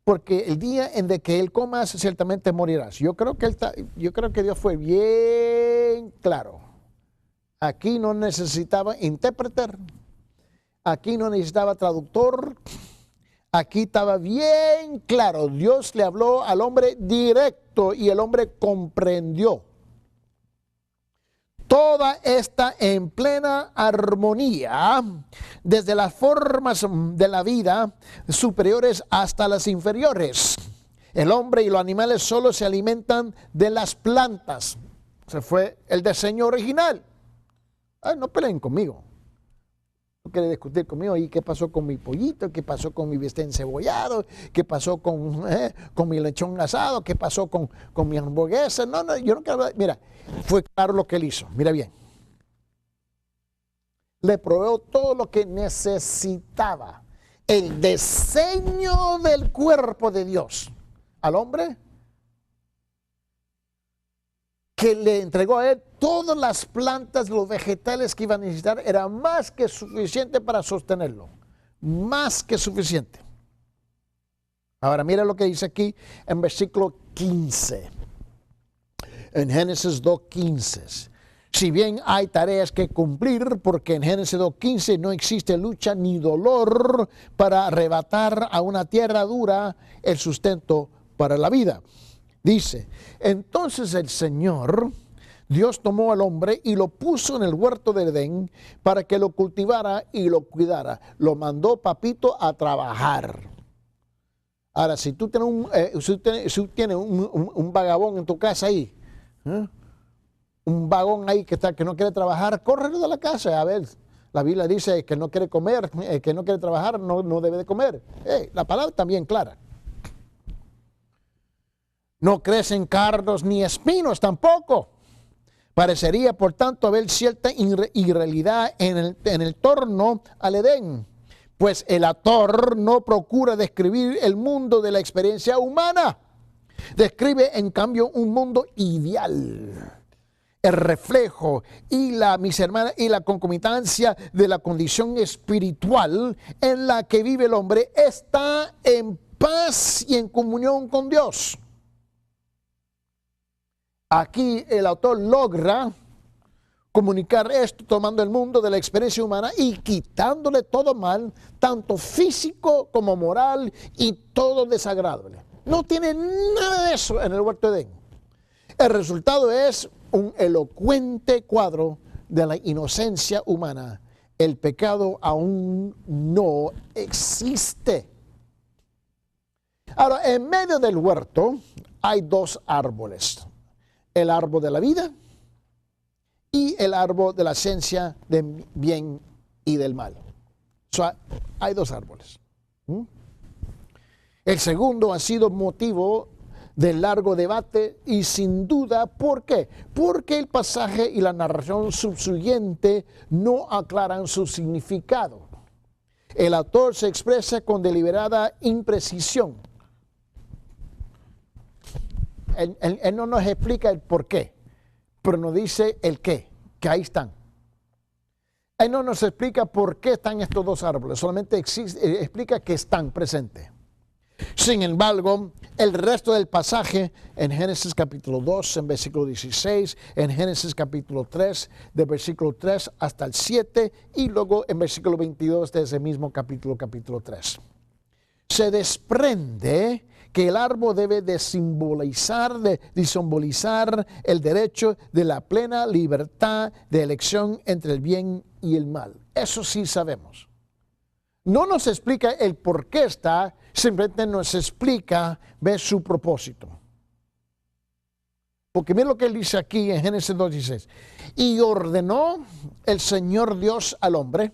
porque el día en de que él comas ciertamente morirás. Yo creo que Dios fue bien claro. Aquí no necesitaba intérprete, aquí no necesitaba traductor, aquí estaba bien claro. Dios le habló al hombre directo y el hombre comprendió. Toda esta en plena armonía, desde las formas de la vida superiores hasta las inferiores. El hombre y los animales solo se alimentan de las plantas. Ese fue el diseño original. No peleen conmigo. No quieren discutir conmigo. ¿Y qué pasó con mi pollito? ¿Qué pasó con mi bistec encebollado? ¿Qué pasó con mi lechón asado? ¿Qué pasó con mi hamburguesa? No, yo no quiero hablar. Mira, fue claro lo que él hizo. Mira bien. Le proveyó todo lo que necesitaba. El diseño del cuerpo de Dios al hombre, que le entregó a él todas las plantas, los vegetales que iba a necesitar, era más que suficiente para sostenerlo. Más que suficiente. Ahora mira lo que dice aquí en versículo 15. En Génesis 2:15. Si bien hay tareas que cumplir, porque en Génesis 2:15 no existe lucha ni dolor para arrebatar a una tierra dura el sustento para la vida. Dice, entonces el Señor Dios tomó al hombre y lo puso en el huerto de Edén para que lo cultivara y lo cuidara. Lo mandó, papito, a trabajar. Ahora, si tú tienes un vagabundo en tu casa ahí, un vagón ahí que no quiere trabajar, córrelo de la casa. A ver, la Biblia dice que no quiere comer, que no quiere trabajar, no debe de comer. La palabra también clara. No crecen cardos ni espinos tampoco. Parecería, por tanto, haber cierta irrealidad en el torno al Edén, pues el autor no procura describir el mundo de la experiencia humana. Describe, en cambio, un mundo ideal. El reflejo y mis hermanas, y la concomitancia de la condición espiritual en la que vive el hombre está en paz y en comunión con Dios. Aquí el autor logra comunicar esto tomando el mundo de la experiencia humana y quitándole todo mal, tanto físico como moral y todo desagradable. No tiene nada de eso en el huerto de Edén. El resultado es un elocuente cuadro de la inocencia humana. El pecado aún no existe. Ahora, en medio del huerto hay dos árboles. El árbol de la vida y el árbol de la ciencia del bien y del mal. Hay dos árboles. El segundo ha sido motivo de largo debate y sin duda, ¿por qué? Porque el pasaje y la narración subsiguiente no aclaran su significado. El autor se expresa con deliberada imprecisión. Él no nos explica el por qué, pero nos dice el qué, que ahí están. Él no nos explica por qué están estos dos árboles, solamente explica que están presentes. Sin embargo, el resto del pasaje en Génesis capítulo 2, en versículo 16, en Génesis capítulo 3, de versículo 3 hasta el 7, y luego en versículo 22 de ese mismo capítulo 3. Se desprende que el árbol debe de simbolizar el derecho de la plena libertad de elección entre el bien y el mal. Eso sí sabemos. No nos explica el por qué está, simplemente nos explica, su propósito. Porque mira lo que él dice aquí en Génesis 2:16. Y ordenó el Señor Dios al hombre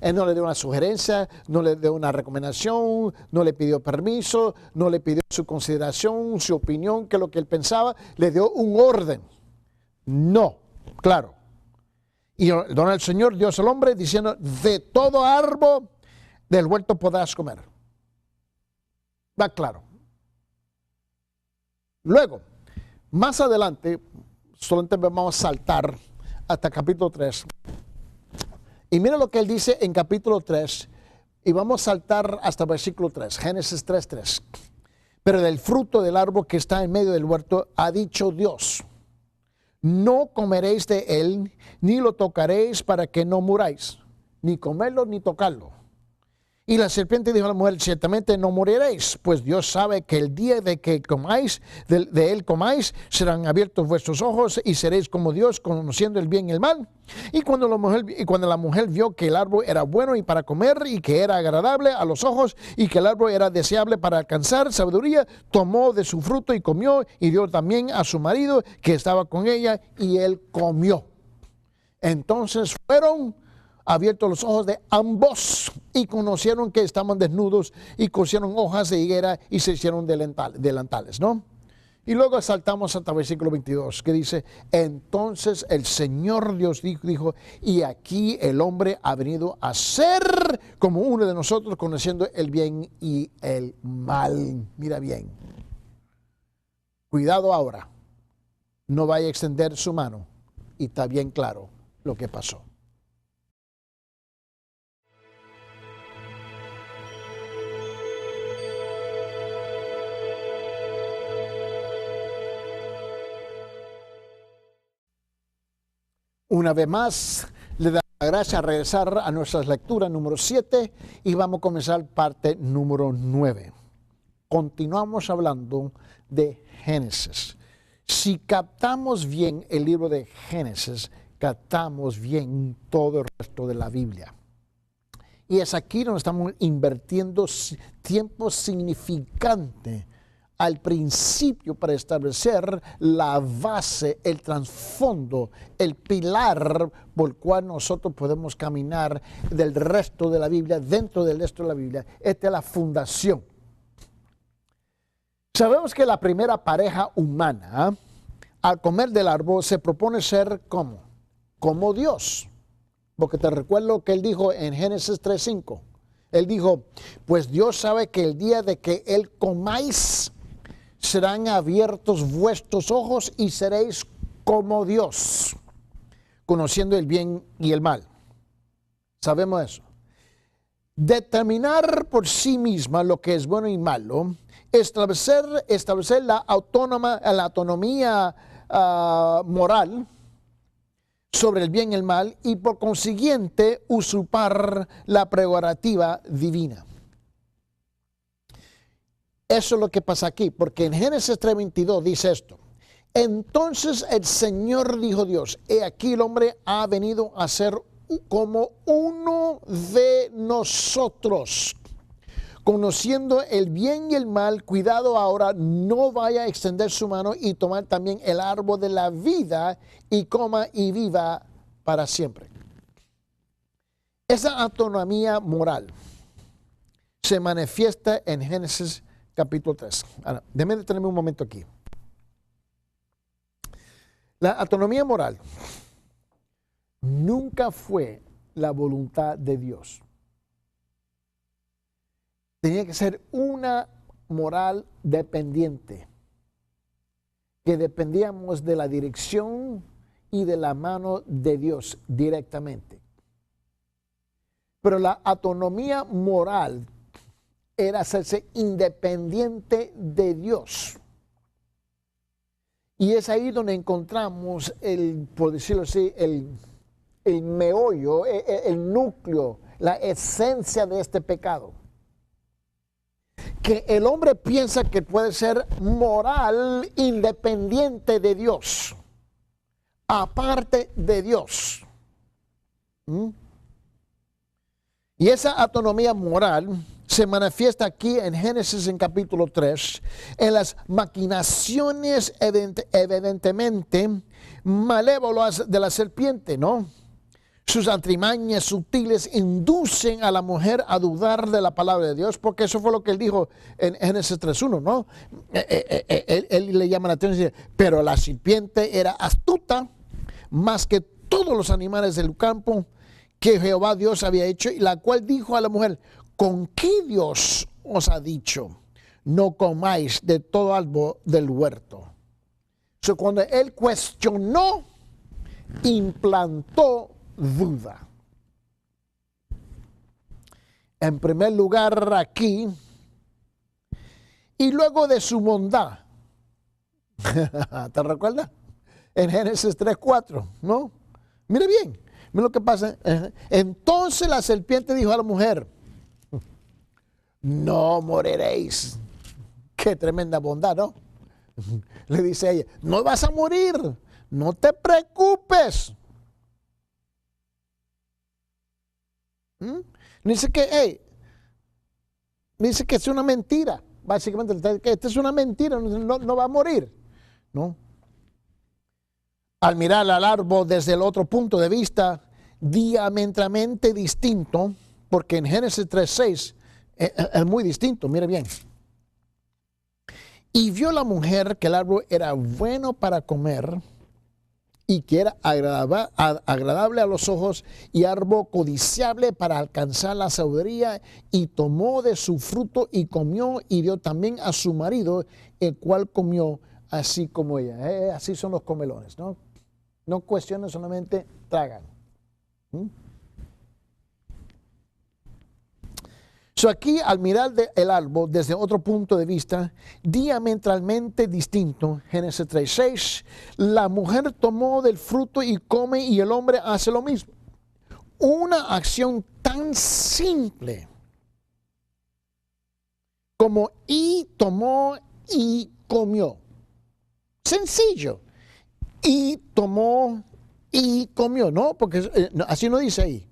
Él no le dio una sugerencia, no le dio una recomendación, no le pidió permiso, no le pidió su consideración, su opinión, que es lo que él pensaba. Le dio un orden. No, claro. Y don el Señor Dios al hombre diciendo, de todo árbol del huerto podrás comer. Va claro. Luego, más adelante, solamente vamos a saltar hasta capítulo 3. Y mira lo que él dice en capítulo 3, y vamos a saltar hasta versículo 3, Génesis 3:3. Pero del fruto del árbol que está en medio del huerto, ha dicho Dios, no comeréis de él, ni lo tocaréis para que no muráis, ni comerlo ni tocarlo. Y la serpiente dijo a la mujer, ciertamente no moriréis, pues Dios sabe que el día de que comáis, de él comáis, serán abiertos vuestros ojos y seréis como Dios, conociendo el bien y el mal. Y cuando la mujer vio que el árbol era bueno y para comer, y que era agradable a los ojos, y que el árbol era deseable para alcanzar sabiduría, tomó de su fruto y comió, y dio también a su marido que estaba con ella, y él comió. Entonces fueron abiertos los ojos de ambos y conocieron que estaban desnudos y cosieron hojas de higuera y se hicieron delantales, ¿no? Y luego saltamos hasta el versículo 22 que dice, entonces el Señor Dios dijo, y aquí el hombre ha venido a ser como uno de nosotros, conociendo el bien y el mal. Mira bien, cuidado ahora, no vaya a extender su mano, y está bien claro lo que pasó. Una vez más, le da la gracia a regresar a nuestras lecturas número 7 y vamos a comenzar parte número 9. Continuamos hablando de Génesis. Si captamos bien el libro de Génesis, captamos bien todo el resto de la Biblia. Y es aquí donde estamos invirtiendo tiempo significante al principio para establecer la base, el trasfondo, el pilar por el cual nosotros podemos caminar del resto de la Biblia, dentro del resto de la Biblia. Esta es la fundación. Sabemos que la primera pareja humana, al comer del árbol, se propone ser como Dios. Porque te recuerdo que él dijo en Génesis 3:5. Él dijo, pues Dios sabe que el día de que él comáis, serán abiertos vuestros ojos y seréis como Dios, conociendo el bien y el mal. Sabemos eso. Determinar por sí misma lo que es bueno y malo, establecer la autonomía moral sobre el bien y el mal, y por consiguiente usurpar la prerrogativa divina. Eso es lo que pasa aquí, porque en Génesis 3:22 dice esto. Entonces el Señor dijo Dios, he aquí el hombre ha venido a ser como uno de nosotros, conociendo el bien y el mal. Cuidado ahora, no vaya a extender su mano y tomar también el árbol de la vida y coma y viva para siempre. Esa autonomía moral se manifiesta en Génesis capítulo 3. Ahora, déjame detenerme un momento aquí. La autonomía moral nunca fue la voluntad de Dios. Tenía que ser una moral dependiente, que dependíamos de la dirección y de la mano de Dios directamente. Pero la autonomía moral era hacerse independiente de Dios. Y es ahí donde encontramos por decirlo así, el meollo, el núcleo, la esencia de este pecado. Que el hombre piensa que puede ser moral independiente de Dios, aparte de Dios. Y esa autonomía moral se manifiesta aquí en Génesis en capítulo 3, en las maquinaciones evidentemente malévolas de la serpiente, ¿no? Sus artimañas sutiles inducen a la mujer a dudar de la palabra de Dios, porque eso fue lo que él dijo en Génesis 3:1, ¿no? Él le llama la atención, pero la serpiente era astuta más que todos los animales del campo que Jehová Dios había hecho, y la cual dijo a la mujer: ¿con qué Dios os ha dicho, no comáis de todo árbol del huerto? So, cuando él cuestionó, implantó duda. En primer lugar aquí, y luego de su bondad. ¿Te recuerdas? En Génesis 3:4, ¿no? Mira bien, mira lo que pasa. Entonces la serpiente dijo a la mujer: no moriréis. Qué tremenda bondad, ¿no? Le dice a ella: no vas a morir, no te preocupes. Dice que, dice que es una mentira. Básicamente, que esta es una mentira, no va a morir, ¿no? Al mirar al árbol desde el otro punto de vista, diametralmente distinto, porque en Génesis 3:6 es muy distinto, mire bien. Y vio la mujer que el árbol era bueno para comer y que era agradable a los ojos y árbol codiciable para alcanzar la sabiduría, y tomó de su fruto y comió y dio también a su marido, el cual comió así como ella. Así son los comelones, ¿no? No cuestionan, solamente tragan. So aquí, al mirar el árbol desde otro punto de vista, diametralmente distinto, Génesis 3:6, la mujer tomó del fruto y come, y el hombre hace lo mismo. Una acción tan simple como y tomó y comió. Sencillo. Y tomó y comió, ¿no? Porque así no dice ahí.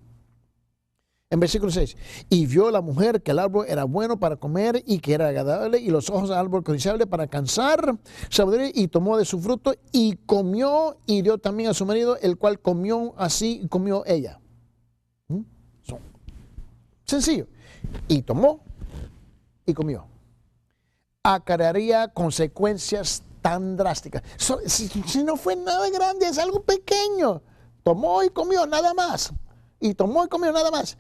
En versículo 6, y vio la mujer que el árbol era bueno para comer y que era agradable, y los ojos del árbol codiciable para alcanzar sabiduría, y tomó de su fruto y comió y dio también a su marido, el cual comió así y comió ella. Sencillo. Y tomó y comió. Acarrearía consecuencias tan drásticas. Si no fue nada grande, es algo pequeño. Tomó y comió, nada más. Y tomó y comió, nada más.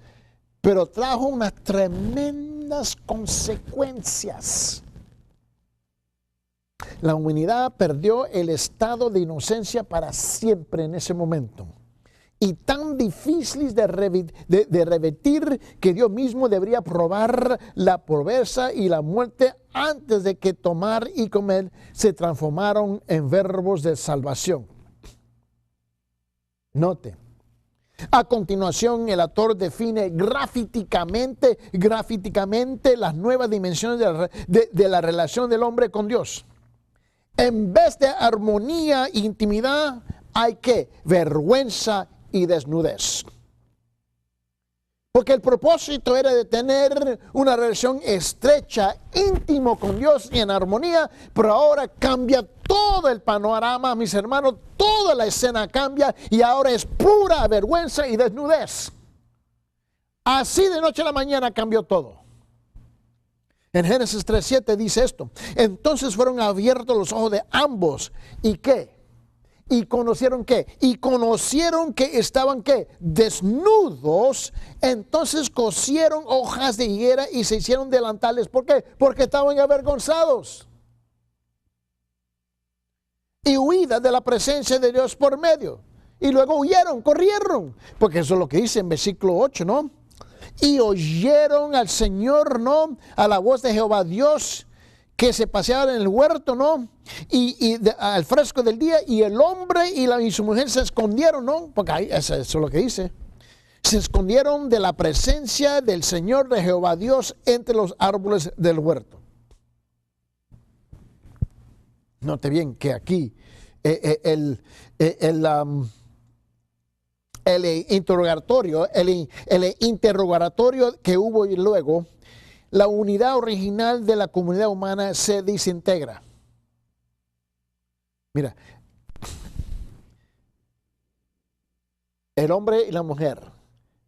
Pero trajo unas tremendas consecuencias. La humanidad perdió el estado de inocencia para siempre en ese momento. Y tan difíciles de revertir, que Dios mismo debería probar la pobreza y la muerte antes de que tomar y comer se transformaron en verbos de salvación. Note. A continuación, el autor define grafíticamente las nuevas dimensiones de la relación del hombre con Dios. En vez de armonía e intimidad, hay que vergüenza y desnudez. Porque el propósito era de tener una relación estrecha, íntimo con Dios y en armonía, pero ahora cambia todo el panorama, mis hermanos, toda la escena cambia y ahora es pura vergüenza y desnudez. Así de noche a la mañana cambió todo. En Génesis 3:7 dice esto: entonces fueron abiertos los ojos de ambos, ¿y qué? ¿Y conocieron qué? Y conocieron que estaban ¿qué? Desnudos. Entonces cosieron hojas de higuera y se hicieron delantales. ¿Por qué? Porque estaban avergonzados. Y huida de la presencia de Dios por medio. Y luego huyeron, corrieron. Porque eso es lo que dice en versículo 8, ¿no? Y oyeron al Señor, ¿no? A la voz de Jehová Dios, que se paseaban en el huerto, ¿no? Al fresco del día, y el hombre y su mujer se escondieron, ¿no? Porque ahí, eso es lo que dice. Se escondieron de la presencia del Señor de Jehová Dios entre los árboles del huerto. Note bien que aquí el interrogatorio que hubo y luego, la unidad original de la comunidad humana se desintegra. Mira, El hombre y la mujer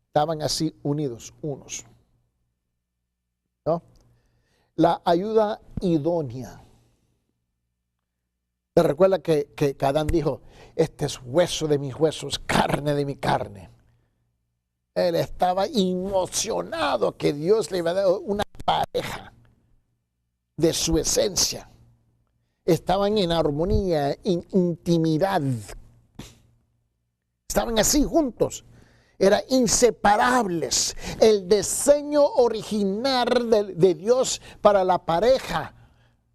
estaban así unidos, unos, ¿no? La ayuda idónea. ¿Te recuerda que Adán dijo, este es hueso de mis huesos, carne de mi carne? Él estaba emocionado que Dios le iba a dar una pareja de su esencia. Estaban en armonía, en intimidad. Estaban así juntos. Eran inseparables. El diseño original de Dios para la pareja,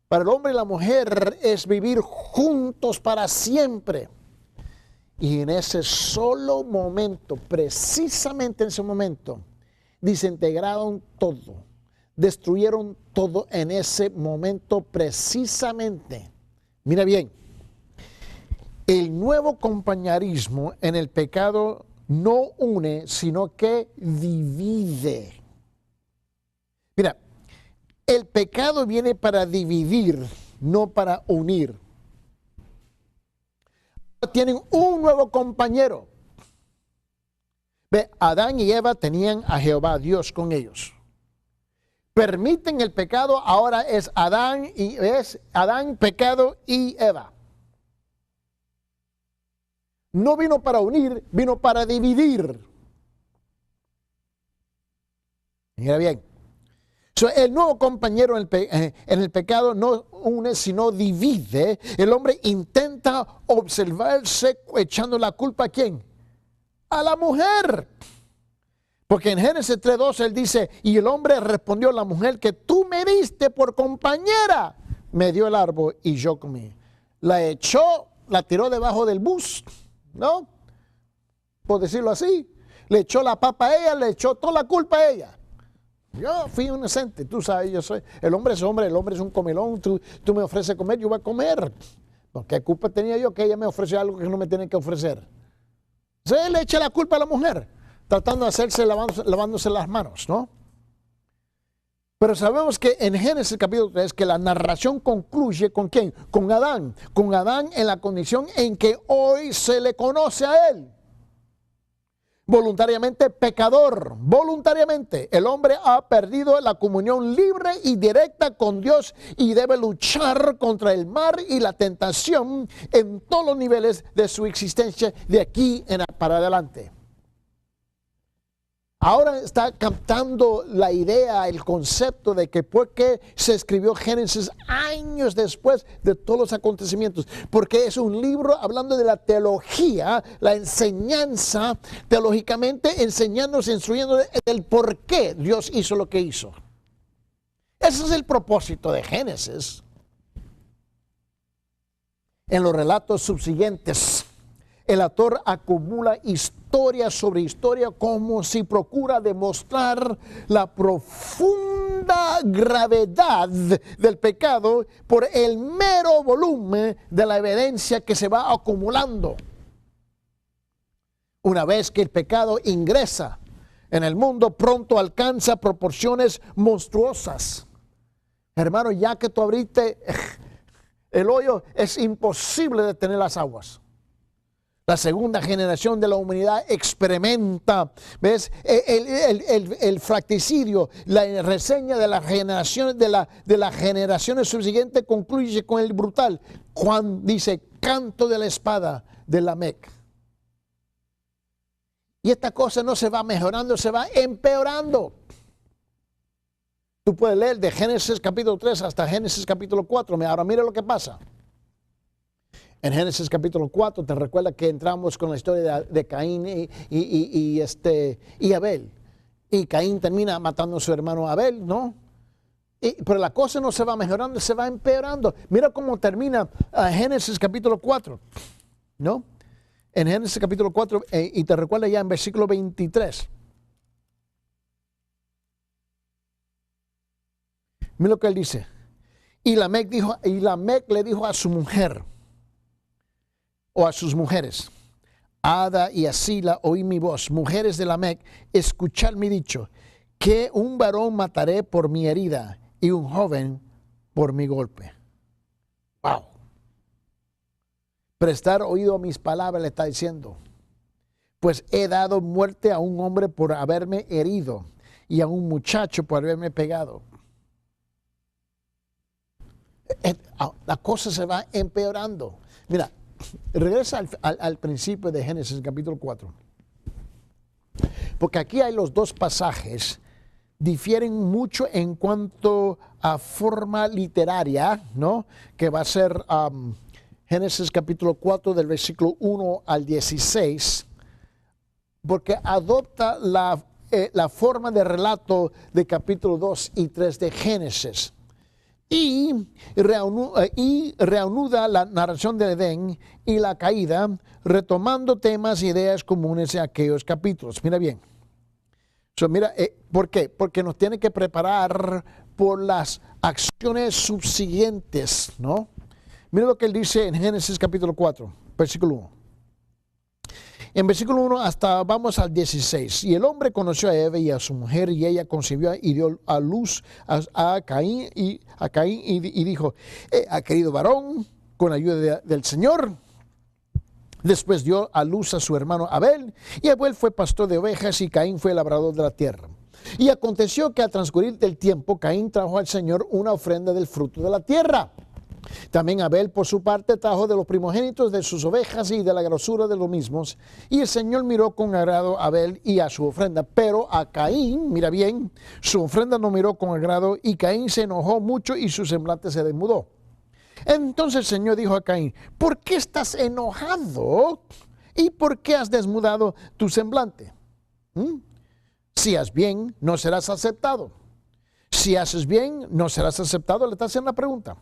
para el hombre y la mujer, es vivir juntos para siempre. Y en ese solo momento, precisamente en ese momento, desintegraron todo, destruyeron todo en ese momento precisamente. Mira bien, el nuevo compañerismo en el pecado no une, sino que divide. Mira, el pecado viene para dividir, no para unir. Tienen un nuevo compañero. Ve, Adán y Eva tenían a Jehová Dios con ellos. Permiten el pecado, ahora es Adán, pecado y Eva. No vino para unir, vino para dividir. Mira bien. El nuevo compañero en el pecado no une, sino divide. El hombre intenta observarse echando la culpa ¿a quién? A la mujer. Porque en Génesis 3:12 él dice, y el hombre respondió a la mujer que tú me diste por compañera. Me dio el árbol y yo comí. La echó, la tiró debajo del bus, ¿no? Por decirlo así. Le echó la papa a ella, le echó toda la culpa a ella. Yo fui inocente, tú sabes, yo soy, el hombre es un comelón, tú me ofreces comer, yo voy a comer. ¿Qué culpa tenía yo que ella me ofreció algo que no me tiene que ofrecer? Entonces él le echa la culpa a la mujer, tratando de hacerse, lavándose las manos, ¿no? Pero sabemos que en Génesis capítulo 3, que la narración concluye ¿con quién? Con Adán en la condición en que hoy se le conoce a él. Voluntariamente pecador, voluntariamente. El hombre ha perdido la comunión libre y directa con Dios y debe luchar contra el mal y la tentación en todos los niveles de su existencia de aquí para adelante. Ahora está captando la idea, el concepto de que por qué se escribió Génesis años después de todos los acontecimientos. Porque es un libro hablando de la teología, la enseñanza, teológicamente enseñándonos, instruyéndonos del por qué Dios hizo lo que hizo. Ese es el propósito de Génesis. En los relatos subsiguientes, el autor acumula historia sobre historia como si procura demostrar la profunda gravedad del pecado por el mero volumen de la evidencia que se va acumulando. Una vez que el pecado ingresa en el mundo, pronto alcanza proporciones monstruosas. Hermano, ya que tú abriste el hoyo, es imposible detener las aguas. La segunda generación de la humanidad experimenta, ¿ves? El fratricidio. La reseña de la generación de las generaciones subsiguientes concluye con el brutal. Juan dice, canto de la espada de Lamec. Y esta cosa no se va mejorando, se va empeorando. Tú puedes leer de Génesis capítulo 3 hasta Génesis capítulo 4. Ahora mira lo que pasa. En Génesis capítulo 4, te recuerda que entramos con la historia de Caín y Abel. Y Caín termina matando a su hermano Abel, ¿no? Pero la cosa no se va mejorando, se va empeorando. Mira cómo termina Génesis capítulo 4, ¿no? En Génesis capítulo 4, y te recuerda ya en versículo 23. Mira lo que él dice. Y Lamec le dijo a su mujer, o a sus mujeres, Ada y Asila, oí mi voz, mujeres de Lamec, escuchad mi dicho, que un varón mataré por mi herida y un joven por mi golpe. Wow. Prestar oído a mis palabras, le está diciendo. pues he dado muerte a un hombre por haberme herido y a un muchacho por haberme pegado. La cosa se va empeorando. Mira, regresa al principio de Génesis capítulo 4. Porque aquí hay los dos pasajes, difieren mucho en cuanto a forma literaria, ¿no? Que va a ser Génesis capítulo 4 del versículo 1 al 16, porque adopta la forma de relato de capítulo 2 y 3 de Génesis. Y reanuda la narración del Edén y la caída, retomando temas e ideas comunes de aquellos capítulos. Mira bien. ¿Por qué? Porque nos tiene que preparar por las acciones subsiguientes, ¿no? Mira lo que él dice en Génesis capítulo 4, versículo 1. En versículo 1 vamos al 16. Y el hombre conoció a Eva y a su mujer, y ella concibió y dio a luz a Caín y dijo, ha querido varón con ayuda del Señor. Después dio a luz a su hermano Abel, y Abel fue pastor de ovejas y Caín fue labrador de la tierra. Y aconteció que al transcurrir del tiempo, Caín trajo al Señor una ofrenda del fruto de la tierra. También Abel por su parte trajo de los primogénitos de sus ovejas y de la grosura de los mismos. Y el Señor miró con agrado a Abel y a su ofrenda. Pero a Caín, mira bien, su ofrenda no miró con agrado, y Caín se enojó mucho y su semblante se desmudó. Entonces el Señor dijo a Caín, ¿por qué estás enojado? ¿Y por qué has desmudado tu semblante? Si haces bien, no serás aceptado. Si haces bien, no serás aceptado. Le está haciendo la pregunta.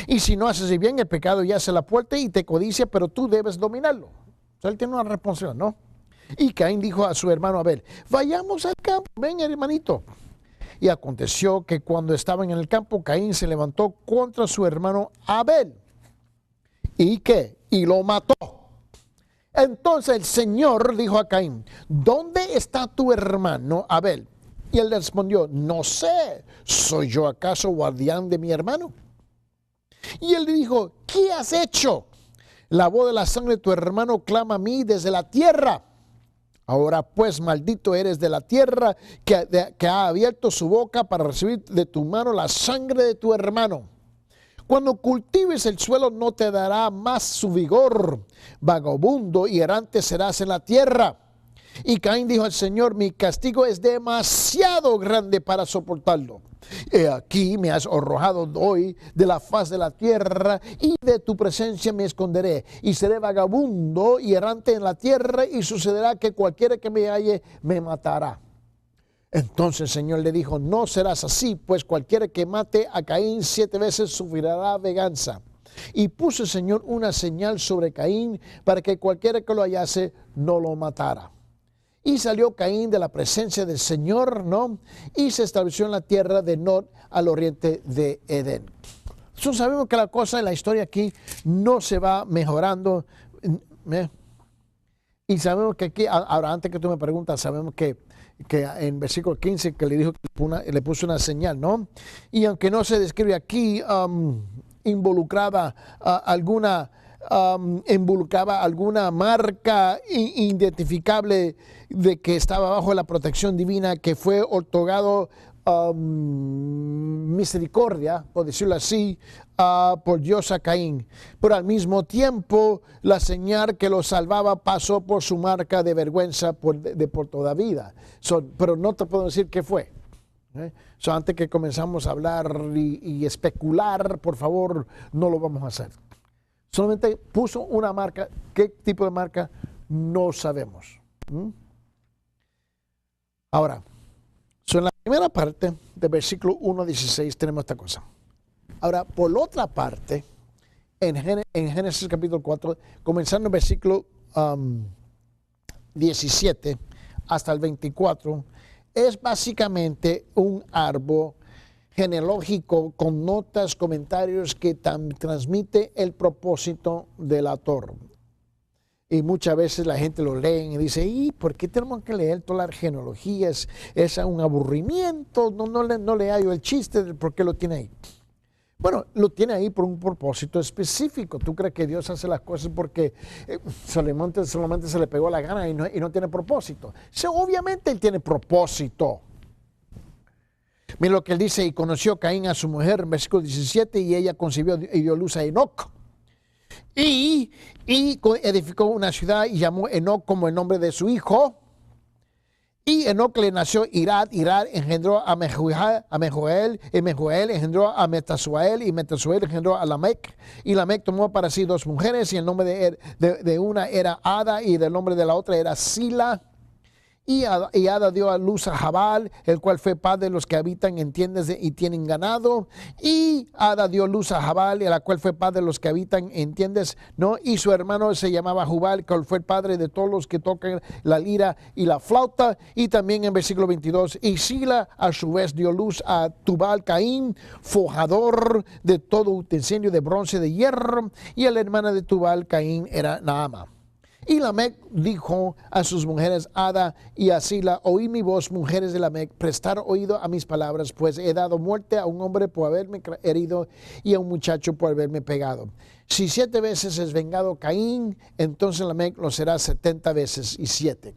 Y si no haces bien, el pecado yace a la puerta y te codicia, pero tú debes dominarlo. O sea, él tiene una respuesta, ¿no? Y Caín dijo a su hermano Abel, vayamos al campo, ven hermanito. Y aconteció que cuando estaban en el campo, Caín se levantó contra su hermano Abel. ¿Y qué? Y lo mató. Entonces el Señor dijo a Caín, ¿dónde está tu hermano Abel? Y él respondió, no sé, ¿soy yo acaso guardián de mi hermano? Y él le dijo, ¿qué has hecho? La voz de la sangre de tu hermano clama a mí desde la tierra. Ahora pues, maldito eres de la tierra que ha abierto su boca para recibir de tu mano la sangre de tu hermano. Cuando cultives el suelo no te dará más su vigor. Vagabundo y errante serás en la tierra. Y Caín dijo al Señor, mi castigo es demasiado grande para soportarlo. He aquí me has arrojado hoy de la faz de la tierra, y de tu presencia me esconderé, y seré vagabundo y errante en la tierra, y sucederá que cualquiera que me halle me matará. Entonces el Señor le dijo, no serás así, pues cualquiera que mate a Caín 7 veces sufrirá venganza. Y puso el Señor una señal sobre Caín para que cualquiera que lo hallase no lo matara. Y salió Caín de la presencia del Señor, ¿no? Y se estableció en la tierra de Nod al oriente de Edén. Entonces sabemos que la cosa en la historia aquí no se va mejorando. Y sabemos que aquí, ahora antes que tú me preguntas, sabemos que en versículo 15 que le dijo que le puso una señal, ¿no? Y aunque no se describe aquí, involucraba alguna marca identificable de que estaba bajo la protección divina, que fue otorgado misericordia, por decirlo así, por Dios a Caín. Pero al mismo tiempo, la señal que lo salvaba pasó por su marca de vergüenza por toda vida. Pero no te puedo decir qué fue. Antes que comenzamos a hablar y especular, por favor, no lo vamos a hacer. Solamente puso una marca. ¿Qué tipo de marca? No sabemos. Ahora, en la primera parte del versículo 1 a 16 tenemos esta cosa. Ahora, por otra parte, en Génesis capítulo 4, comenzando el versículo 17 hasta el 24, es básicamente un árbol genealógico con notas, comentarios que transmite el propósito de la Torah. Y muchas veces la gente lo lee y dice, ¿y por qué tenemos que leer todas las genealogías? Es un aburrimiento, no le hallo el chiste de por qué lo tiene ahí. Bueno, lo tiene ahí por un propósito específico. ¿Tú crees que Dios hace las cosas porque solamente se le pegó la gana y no tiene propósito? Sí, obviamente él tiene propósito. Mira lo que él dice: y conoció Caín a su mujer, en versículo 17, y ella concibió y dio luz a Enoc. Y edificó una ciudad y llamó Enoc como el nombre de su hijo. Y Enoc le nació Irad, Irad engendró a Mehujael, y Mehujael engendró a Metasuel, y Metasuel engendró a Lamec. Y Lamec tomó para sí 2 mujeres, y el nombre de una era Ada, y del nombre de la otra era Sila. Y Ada dio a luz a Jabal, el cual fue padre de los que habitan en tiendas y tienen ganado. Y Ada dio luz a Jabal, el cual fue padre de los que habitan en tiendas, ¿no? Y su hermano se llamaba Jubal, cual fue el padre de todos los que tocan la lira y la flauta. Y también en versículo 22, y Sila a su vez dio luz a Tubal Caín, forjador de todo utensilio de bronce, de hierro. Y la hermana de Tubal Caín era Naama. Y Lamec dijo a sus mujeres Ada y a Sila: oí mi voz, mujeres de Lamec, prestar oído a mis palabras, pues he dado muerte a un hombre por haberme herido y a un muchacho por haberme pegado. Si 7 veces es vengado Caín, entonces Lamec lo será 70 veces y 7.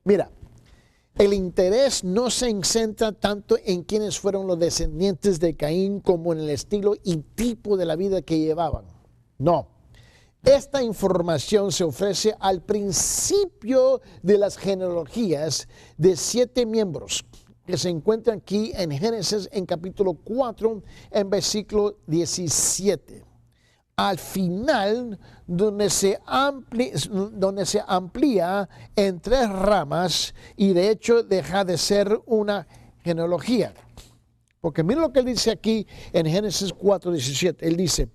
Mira, el interés no se centra tanto en quiénes fueron los descendientes de Caín como en el estilo y tipo de la vida que llevaban. No. Esta información se ofrece al principio de las genealogías de 7 miembros que se encuentran aquí en Génesis en capítulo 4 en versículo 17. Al final, donde se amplía en 3 ramas y de hecho deja de ser una genealogía. Porque mira lo que él dice aquí en Génesis 4:17. Él dice: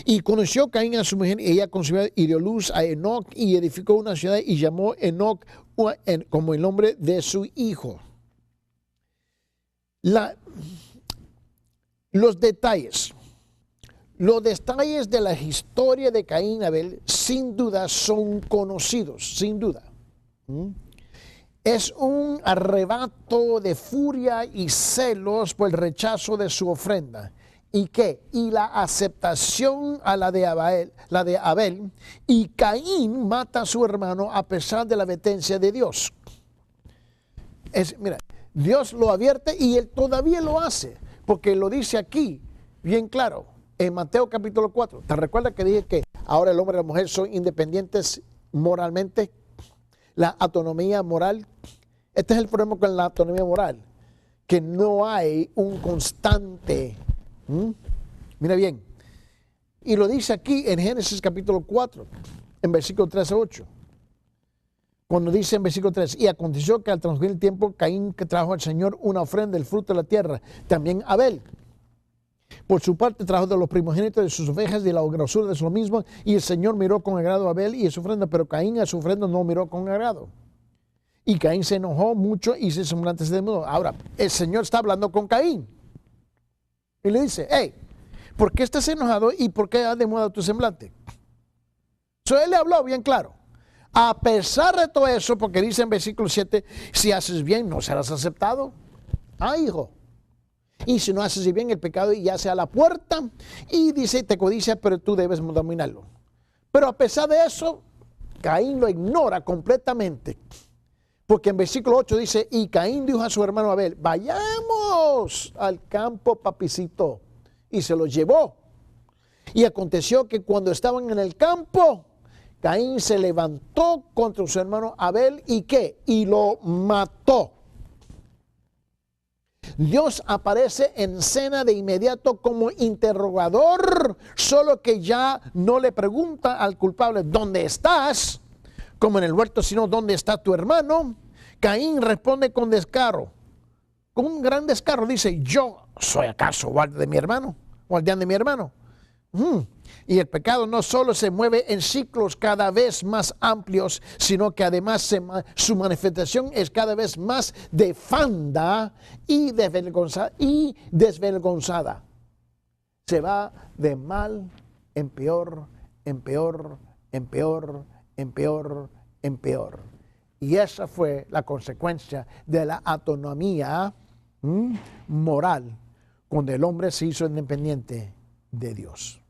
y conoció Caín a su mujer, y ella concibió y dio luz a Enoc, y edificó una ciudad y llamó Enoc como el nombre de su hijo. Los detalles de la historia de Caín y Abel sin duda son conocidos, sin duda. Es un arrebato de furia y celos por el rechazo de su ofrenda. ¿Y qué? Y la aceptación a la de Abel. Y Caín mata a su hermano a pesar de la advertencia de Dios. Mira, Dios lo advierte y él todavía lo hace. Porque lo dice aquí, bien claro, en Mateo capítulo 4. ¿Te recuerdas que dije que ahora el hombre y la mujer son independientes moralmente? La autonomía moral. Este es el problema con la autonomía moral, que no hay un constante. Mira bien, y lo dice aquí en Génesis capítulo 4, en versículo 3 a 8. Cuando dice en versículo 3: y aconteció que al transcurrir el tiempo, Caín que trajo al Señor una ofrenda del fruto de la tierra, también Abel. Por su parte trajo de los primogénitos de sus ovejas y de la grosura de su mismo, y el Señor miró con agrado a Abel y a su ofrenda, pero Caín a su ofrenda no miró con agrado. Y Caín se enojó mucho y su semblante se demudó. Ahora, el Señor está hablando con Caín y le dice: hey, ¿por qué estás enojado y por qué has demudado tu semblante? Él le habló bien claro. A pesar de todo eso, porque dice en versículo 7, si haces bien no serás aceptado. Hijo. Y si no haces bien, el pecado yace a la puerta y dice: te codicia, pero tú debes dominarlo. Pero a pesar de eso, Caín lo ignora completamente. Porque en versículo 8 dice: y Caín dijo a su hermano Abel: vayamos al campo, papicito. Y se lo llevó. Y aconteció que cuando estaban en el campo, Caín se levantó contra su hermano Abel. ¿Y qué? Y lo mató. Dios aparece en escena de inmediato como interrogador, solo que ya no le pregunta al culpable: ¿dónde estás? Como en el huerto, sino: ¿dónde está tu hermano? Caín responde con descaro, con un gran descaro. Dice: ¿yo soy acaso guardián de mi hermano? Y el pecado no solo se mueve en ciclos cada vez más amplios, sino que además su manifestación es cada vez más nefanda y desvergonzada. Se va de mal en peor, en peor, en peor, en peor, en peor. Y esa fue la consecuencia de la autonomía moral cuando el hombre se hizo independiente de Dios.